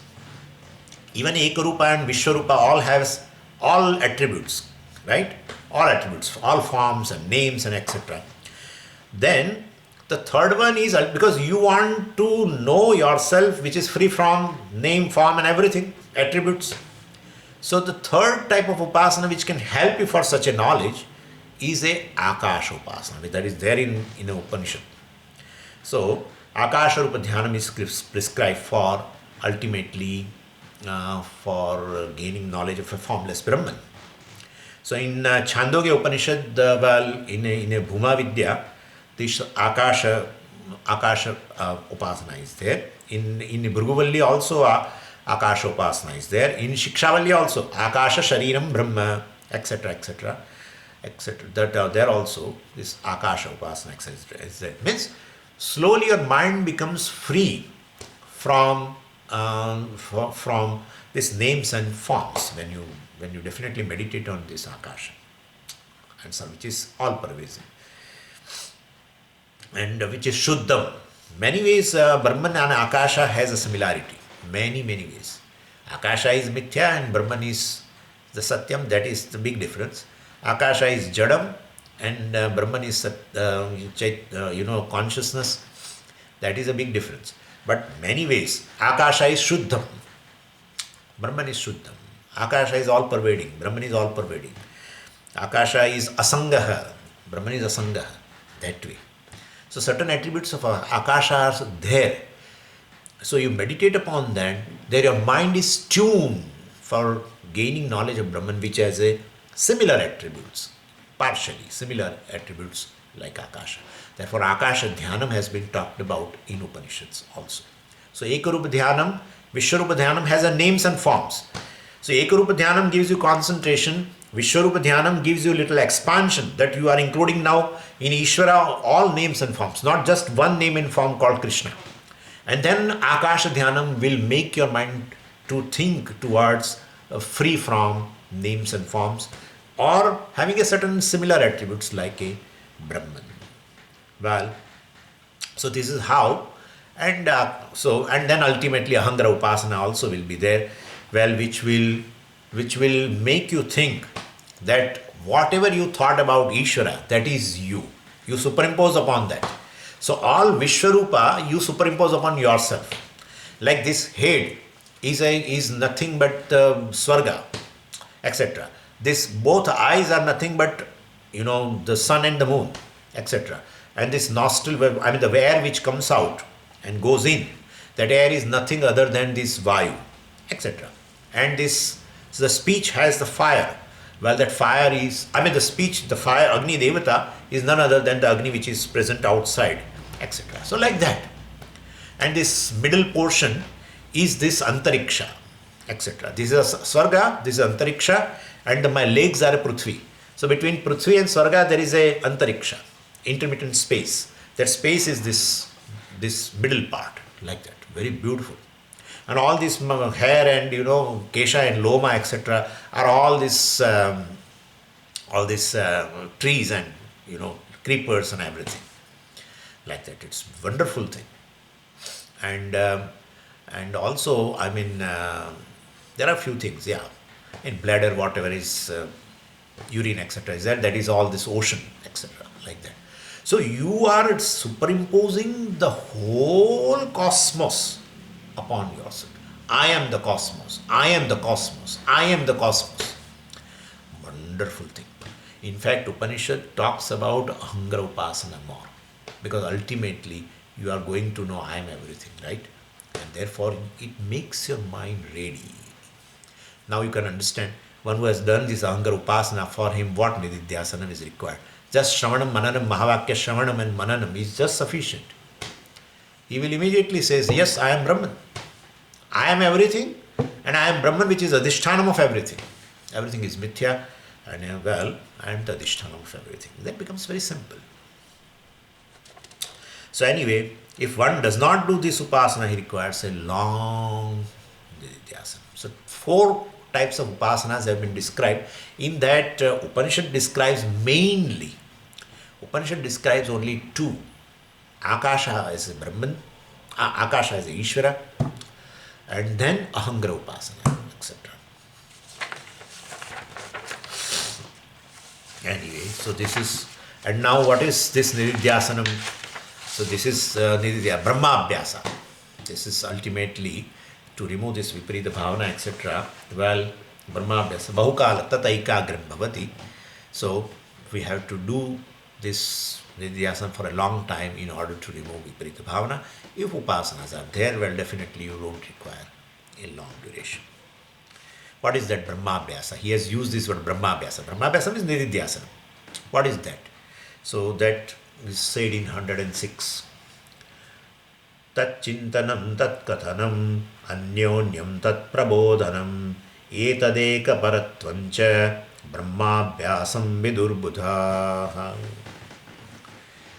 even Ekarupa and Vishwarupa all has all attributes, right? All attributes, all forms and names and etc. Then the third one is because you want to know yourself, which is free from name, form and everything, attributes. So the third type of upasana which can help you for such a knowledge is a Akasha upasana, that is there in a Upanishad. So Akasha Rupa Dhyanam is prescribed for ultimately for gaining knowledge of a formless Brahman. So in Chandogya Upanishad, in a Bhuma Vidya, this Akasha upasana is there. In Bhruguvalli also Akasha upasana is there. In Shikshavalli also Akasha Shariram Brahma, etc. etc. etc. That there also this Akasha upasana etc. is there. Means slowly your mind becomes free from these names and forms when you definitely meditate on this Akasha, and so which is all pervasive and which is Shuddham. Many ways Brahman and Akasha has a similarity. Many ways. Akasha is Mithya and Brahman is the Satyam. That is the big difference. Akasha is Jadam and Brahman is consciousness. That is a big difference. But many ways, Akasha is Shuddham, Brahman is Shuddham. Akasha is all pervading, Brahman is all pervading. Akasha is Asangaha, Brahman is Asangaha, that way. So certain attributes of Akasha are there. So you meditate upon that, there your mind is tuned for gaining knowledge of Brahman, which has a similar attributes, partially similar attributes like Akasha. Therefore, Akasha Dhyanam has been talked about in Upanishads also. So, Ekarupa Dhyanam, Vishwarupa Dhyanam has a names and forms. So, Ekarupa Dhyanam gives you concentration, Vishwarupa Dhyanam gives you little expansion that you are including now in Ishvara all names and forms, not just one name and form called Krishna. And then Akasha Dhyanam will make your mind to think towards free from names and forms or having a certain similar attributes like a Brahman. Well, so this is how, and then ultimately Ahangara Upasana also will be there, well, which will make you think that whatever you thought about Ishvara, that is you. You superimpose upon that. So all Vishwarupa you superimpose upon yourself. Like this head is nothing but Swarga, etc. This both eyes are nothing but the sun and the moon, etc. And this nostril, I mean the air which comes out and goes in, that air is nothing other than this Vayu, etc. And this, so the speech has the fire. Well, that fire is, I mean the speech, the fire, Agni Devata is none other than the Agni which is present outside, etc. So like that. And this middle portion is this Antariksha, etc. This is a Swarga, this is Antariksha, and my legs are a Prithvi. So between Prithvi and Swarga there is a Antariksha, intermittent space. That space is this middle part, like that. Very beautiful. And all this hair and Kesha and Loma, etc. are all these trees and creepers and everything. Like that. It's a wonderful thing. And also, I mean, there are a few things, yeah. In bladder, whatever is urine, etc. is that is all this ocean, etc. like that. So you are superimposing the whole cosmos upon yourself. I am the cosmos. I am the cosmos. I am the cosmos. Wonderful thing. In fact, Upanishad talks about Ahanga Upasana more, because ultimately you are going to know I am everything, right? And therefore it makes your mind ready. Now you can understand one who has done this Ahanga Upasana, for him what Nididhyasanam is required. Just Shravanam, Mananam, Mahavakya Shravanam and Mananam is just sufficient. He will immediately says, yes, I am Brahman. I am everything, and I am Brahman, which is Adhishthanam of everything. Everything is Mithya, and well, I am the Adhishthanam of everything. That becomes very simple. So anyway, if one does not do this Upasana, he requires a long Nididhyasana. So 4 types of Upasanas have been described. In that Upanishad describes mainly, Upanishad describes only 2. Akasha as a Brahman, Akasha as a Ishvara, and then Ahanga Upasana, etc. Anyway, so this is, and now what is this Nididhyasanam? So this is Brahma Abhyasa. This is ultimately to remove this Viparita Bhavana, etc. Well, Brahma Abhyasa, Bahukala Tataikagram Bhavati. So we have to do this Nididhyasana for a long time in order to remove Viparita Bhavana. If Upasanas are there, well, definitely you don't require a long duration. What is that Brahmabhyasa? He has used this word Brahmabhyasa. Brahmabhyasa is Nididhyasana. What is that? So that is said in 106. Tat chintanam tat kathanam anyonyam tat prabodhanam etadeka paratvancha Brahmabhyasam vidurbudha.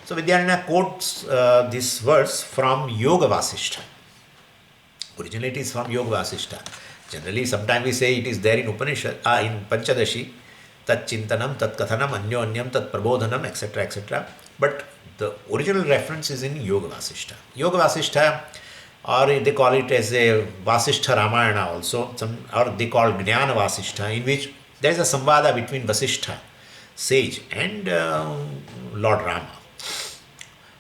So Vidyaranya quotes this verse from Yoga Vasishtha. Originally it is from Yoga Vasishtha. Generally, sometimes we say it is there in Upanishad, in Pancadasi, tat chintanam, tat kathanam, anyonyam, tat prabodhanam, etc., etc. But the original reference is in Yoga Vasishtha. Yoga Vasishtha, or they call it as a Vasishtha Ramayana also, or they call Jnana Vasishtha, in which there is a samvada between Vasishtha, sage, and Lord Rama.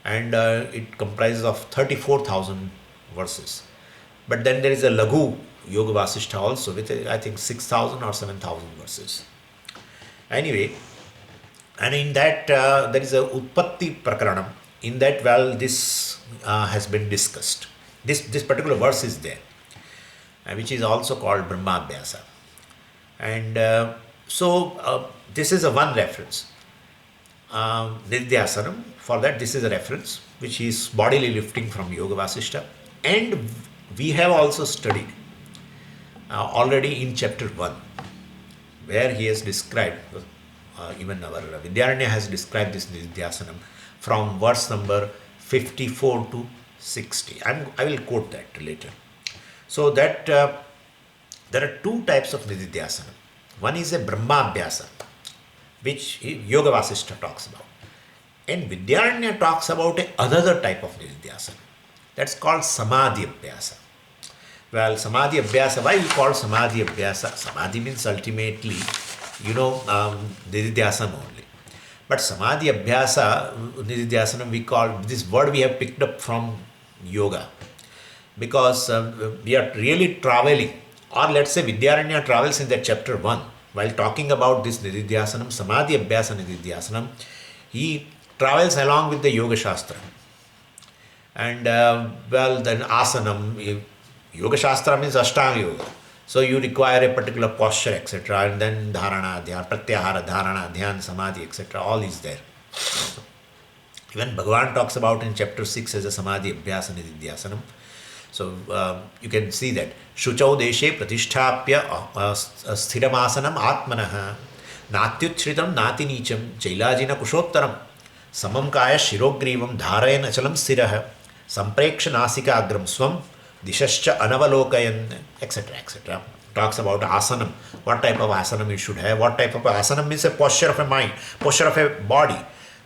And it comprises of 34,000 verses. But then there is a Laghu Yoga Vasishtha also with I think 6,000 or 7,000 verses. Anyway, and in that there is a Utpatti Prakaranam. In that, well, this has been discussed. This particular verse is there, which is also called Brahmabhyasa. And so this is a one reference. Nididhyasanam, for that this is a reference which is bodily lifting from Yoga Vasishtha. And we have also studied already in chapter 1, where he has described, even our Vidyaranya has described this Nididhyasanam from verse number 54 to 60. I will quote that later. So that there are 2 types of Nididhyasanam. One is a Brahmabhyasa, which Yoga Vasishtha talks about. And Vidyaranya talks about another type of Nididhyasana. That's called Samadhi Abhyasa. Well, Samadhi Abhyasa, why we call Samadhi Abhyasa? Samadhi means ultimately Nididhyasana only. But Samadhi Abhyasa, Nididhyasana, we call this word we have picked up from yoga because we are really traveling, or let's say Vidyaranya travels in that chapter 1 while talking about this Nididhyasanam, Samadhi Abhyasa Nididhyasanam. He travels along with the Yoga Shastra. And then asanam, yoga shastra means ashtanga yoga. So you require a particular posture, etc. And then dharana, dhyan, pratyahara, dharana, dhyan, samadhi, etc. All is there. Even Bhagavan talks about in chapter 6 as a samadhi abhyasa nididhyasanam. So you can see that. Shuchau deshe pratisthapya sthiramasanam atmanaha natyuchritam nati nicham jailajina kushottaram samam kaya shirogrivam dharayan achalam sthirah sampreksha nasikagram swam dishascha anavalokayan, etc. etc. Talks about asanam, what type of asanam you should have, what type of asanam means a posture of a mind, posture of a body.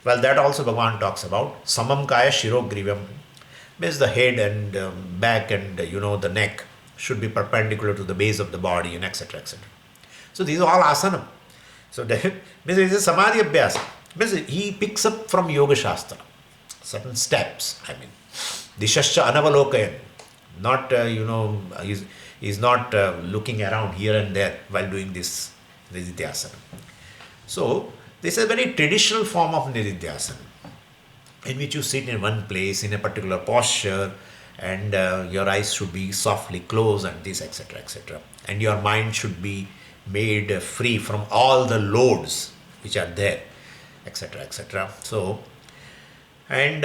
Well, that also Bhagavan talks about. Samam kaya shirogrivam means the head and back and the neck should be perpendicular to the base of the body, and etc. etc. So these are all asanam. So that means it is a samadhi abhyasa. Means he picks up from Yoga Shastra certain steps. I mean, dishascha anavalokayan, not he's not looking around here and there while doing this nididhyasana. So this is a very traditional form of nididhyasana, in which you sit in one place in a particular posture, and your eyes should be softly closed, and this, etc., etc. And your mind should be made free from all the loads which are there, etc., etc. So, and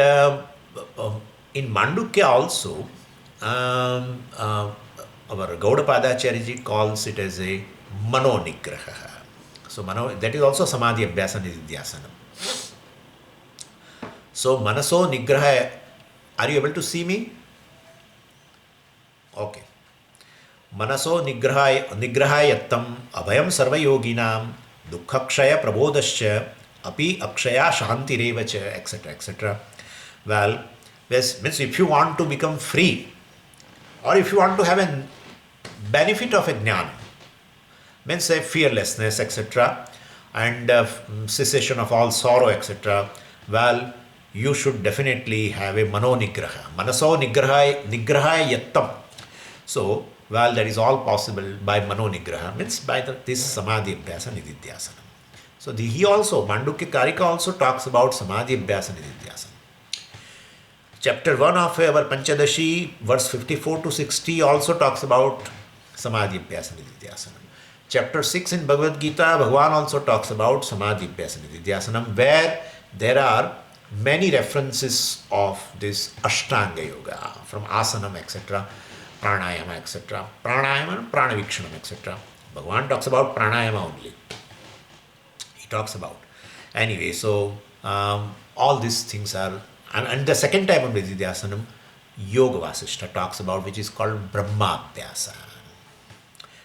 in Mandukya also, our Gaudapadacharya calls it as a mano nigraha. So, that is also samadhi abhyasa nididhyasana. So, manaso nigraha, are you able to see me? Okay. Manaso nigrahayattam abhayam sarvayoginam dukkakshaya prabodascha api akshaya shantirevacha, etc., etc. Well, this means if you want to become free, or if you want to have a benefit of a jnana, means a fearlessness, etc., and cessation of all sorrow, etc., well, you should definitely have a mano nigraha. Manaso nigrahayattam. So, well, that is all possible by mano nigraha, means by this samadhi abhyasa nididhyasana. So, he also, Mandukya Karika also talks about samadhi abhyasa nididhyasana. Chapter 1 of our Pancadasi, verse 54 to 60 also talks about samadhi abhyasa nididhyasana. Chapter 6 in Bhagavad Gita, Bhagavan also talks about samadhi abhyasa nididhyasana, where there are many references of this Ashtanga Yoga, from asanam, etc., pranayama, etc., pranayama, pranavikshanam, etc. Bhagavan talks about pranayama only. He talks about. Anyway, so all these things are, and the second type of nididhyasanam, Yoga Vasishtha talks about, which is called Brahmabhyasa.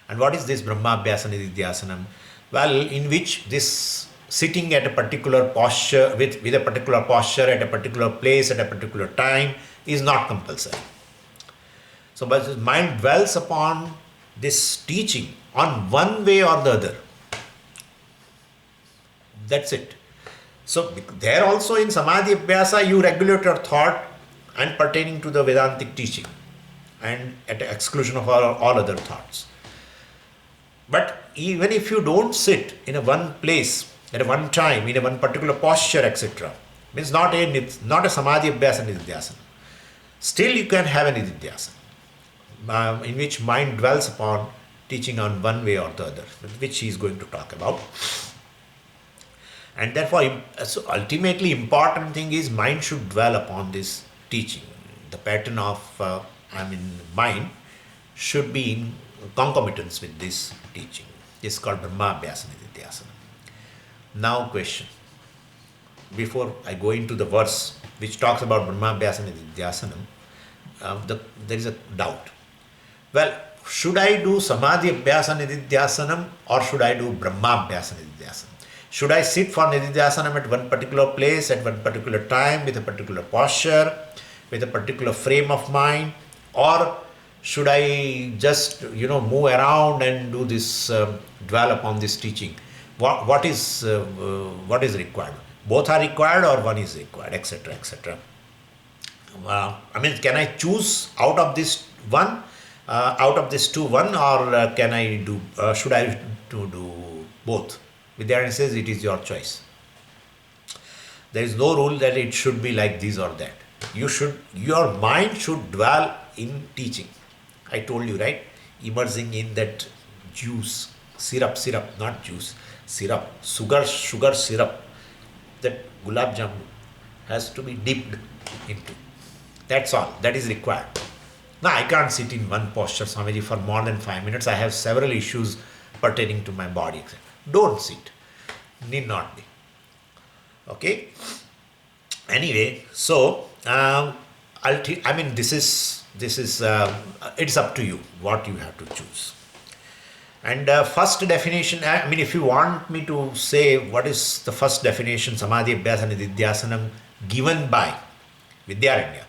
And what is this Brahmabhyasa nididhyasanam? Well, in which this sitting at a particular posture, with a particular posture at a particular place at a particular time is not compulsory. So, but his mind dwells upon this teaching on one way or the other. That's it. So, there also in Samadhi Abhyasa, you regulate your thought and pertaining to the Vedantic teaching, and at the exclusion of all other thoughts. But even if you don't sit in a one place at a one time, in a one particular posture, etc., means not a Samadhi Abhyasa nididhyasana, still you can have a nididhyasana, in which mind dwells upon teaching on one way or the other, which he is going to talk about. And therefore, so ultimately important thing is mind should dwell upon this teaching. The pattern of mind should be in concomitance with this teaching. This is called Brahmabhyasa nididhyasana. Now question. Before I go into the verse which talks about Brahmabhyasa nididhyasanam, there is a doubt. Well, should I do Samadhi Abhyasa nididhyasanam or should I do Brahmabhyasa nididhyasanam? Should I sit for nididhyasanam at one particular place, at one particular time, with a particular posture, with a particular frame of mind, or should I just move around and do this, dwell upon this teaching? what is required. Both are required or one is required, etc., etc. I mean, can I choose out of this one, out of this two one, or can I do? Should I do both? Vidyanand says it is your choice. There is no rule that it should be like this or that. Your mind should dwell in teaching. I told you, right? Immersing in that juice, syrup, not juice, syrup, sugar syrup. That gulab jamun has to be dipped into. That's all. That is required. Now, I can't sit in one posture, Swamiji, for more than 5 minutes. I have several issues pertaining to my body. Don't sit. Need not be. Okay? Anyway, so, I mean, this is it's up to you what you have to choose. And first definition, I mean, if you want me to say what is the first definition, Samadhi Abhyasana Nididhyasanam, given by Vidyaranya,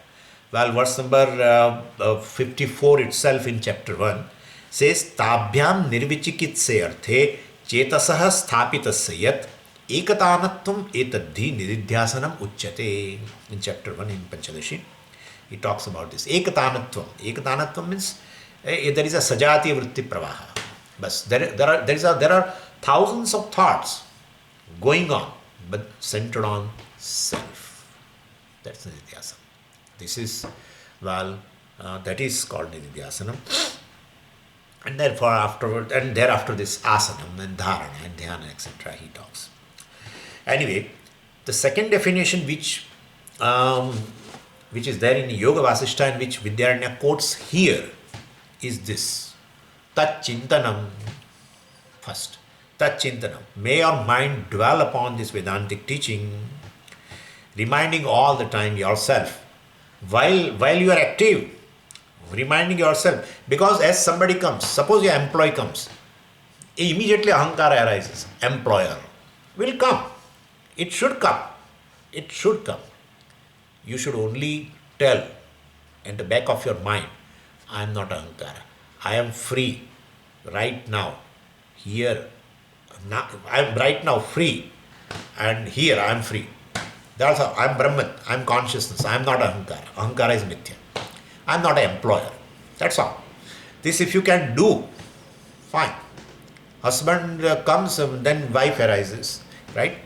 well, verse number 54 itself in chapter 1 says, Tabhyam nirvichikitse arthe chetasah sthapitasya yat ekatanatvam etadhi nididhyasanam uchyate. In chapter 1 in Pancadasi, he talks about this. Ekatanatvam. Ekatanatvam means there is a sajati vritti pravaha. But there are thousands of thoughts going on, but centered on self. That's nididhyasana. This is, that is called nididhyasanam. And therefore afterward, and thereafter this asanam and dharana and dhyana, etc. he talks. Anyway, the second definition which is there in Yoga Vasishta and which Vidyaranya quotes here is this. Tat chintanam. First, tat chintanam. May your mind dwell upon this Vedantic teaching, reminding all the time yourself, while you are active, reminding yourself, because as somebody comes, suppose your employee comes, immediately ahankara arises. Employer will come. It should come. It should come. You should only tell at the back of your mind, I am not ahankara. I am free right now. Here, now, I am right now free, and here I am free. That's how I am Brahman, I am consciousness, I am not ahankara. Ahankara is mithya. I am not an employer. That's all. This if you can do, fine. Husband comes, then wife arises, right?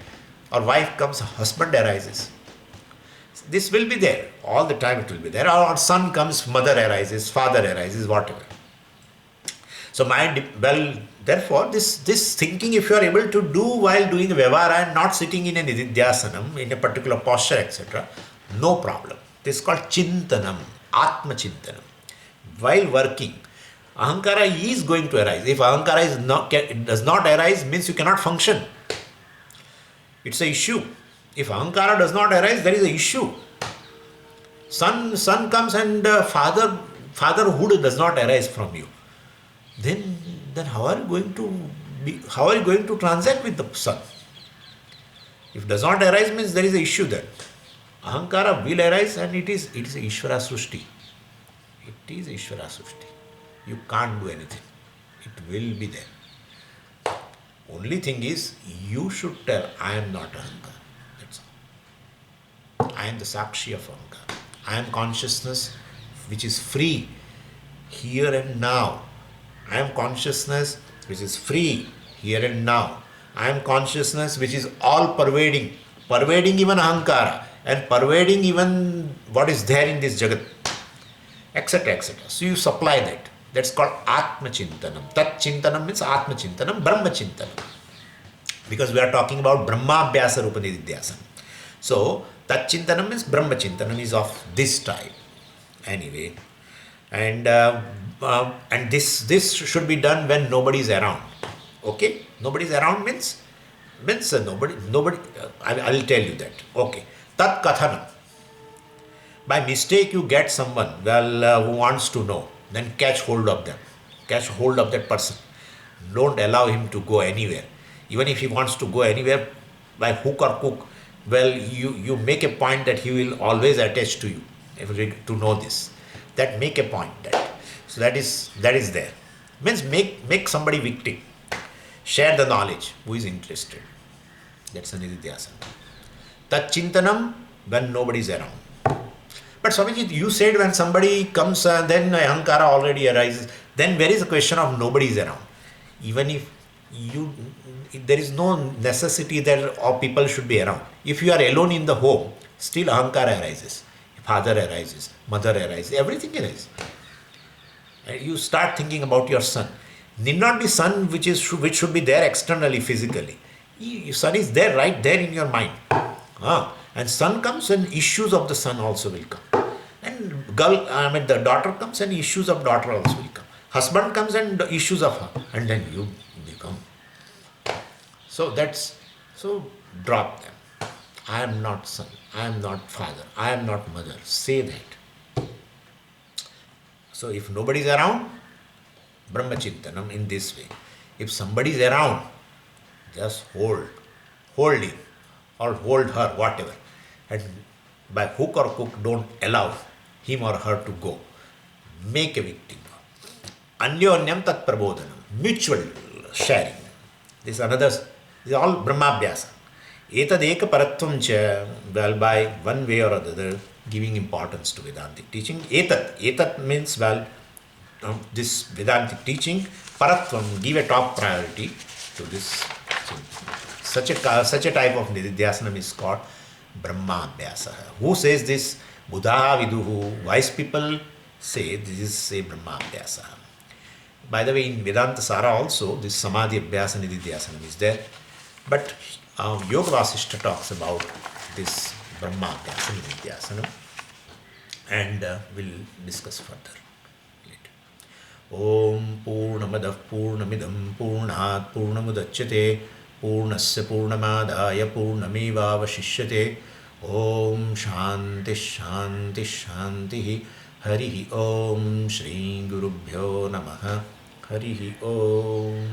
Or wife comes, husband arises. This will be there. All the time it will be there. Or son comes, mother arises, father arises, whatever. So mind, therefore, this thinking, if you are able to do while doing Vyavahara and not sitting in a Nididhyasanam, in a particular posture, etc., no problem. This is called Chintanam, Atma Chintanam. While working, Ahankara is going to arise. If Ahankara does not arise, means you cannot function. It's an issue. If Ahankara does not arise, there is an issue. Son comes and fatherhood does not arise from you. Then how are you going to transact with the son? If does not arise, means there is an issue then. Ahankara will arise, and it is Ishvara Srushti. It is Ishvara Srushti. You can't do anything. It will be there. Only thing is, you should tell, I am not Ahankara. That's all. I am the Sakshi of Ahankara. I am consciousness which is free here and now. I am consciousness which is free here and now. I am consciousness which is all pervading even Ahankara and pervading even what is there in this Jagat, etc., etc. So you supply that. That's called Atma Chintanam. Tat Chintanam means Atma Chintanam, Brahma Chintanam. Because we are talking about Brahma Abhyasa Rupa Nididhyasana. So Tat Chintanam means Brahma Chintanam is of this type. Anyway, and this should be done when nobody is around. Okay, nobody is around means nobody. I will tell you that. Okay, Tat Kathanam. By mistake, you get someone who wants to know. Then catch hold of them. Catch hold of that person. Don't allow him to go anywhere. Even if he wants to go anywhere by hook or crook, you make a point that he will always attach to you. To know this, that make a point that. So that is there. Means make somebody victim. Share the knowledge. Who is interested? That's a nididhyasana. Tachintanam, when nobody is around. But Swamiji, you said when somebody comes and then ahankara already arises, then where is the question of nobody is around? Even if there is no necessity that all people should be around. If you are alone in the home, still ahankara arises. Father arises, mother arises, everything arises. And you start thinking about your son. Need not be son which should be there externally, physically. Your son is there, right there in your mind. And son comes and issues of the son also will come. And the daughter comes and issues of daughter also will come. Husband comes and the issues of her. And then you become. So drop them. I am not son. I am not father. I am not mother. Say that. So if nobody is around, Brahmachintanam in this way. If somebody is around, just hold him or hold her, whatever. And by hook or crook, don't allow him or her to go. Make a victim. Anyonyam tat prabodhanam. Mutual sharing. This is all Brahmabhyasa. Etadeka paratvam cha, well, by one way or other, giving importance to Vedantic teaching. Etat means, this Vedantic teaching, paratvam, give a top priority to this. Such a type of nididhyasana is called Brahmabhyasa. Who says this? Buddha Viduhu. Wise people say this is a Brahmabhyasa. By the way, in Vedanta Sara also, this Samadhi Abhyasa Nididhyasana is there. But Yoga Vasishta talks about this Brahmabhyasa Nididhyasana, and we'll discuss further later. Om Purnamadav Purnamidam Purnat Purnamudachyate Purnasya Purnamadaya Purnamevavashishyate. Om Shanti Shanti Shanti. Harihi Om Shri Gurubhyo Namaha. Harihi Om.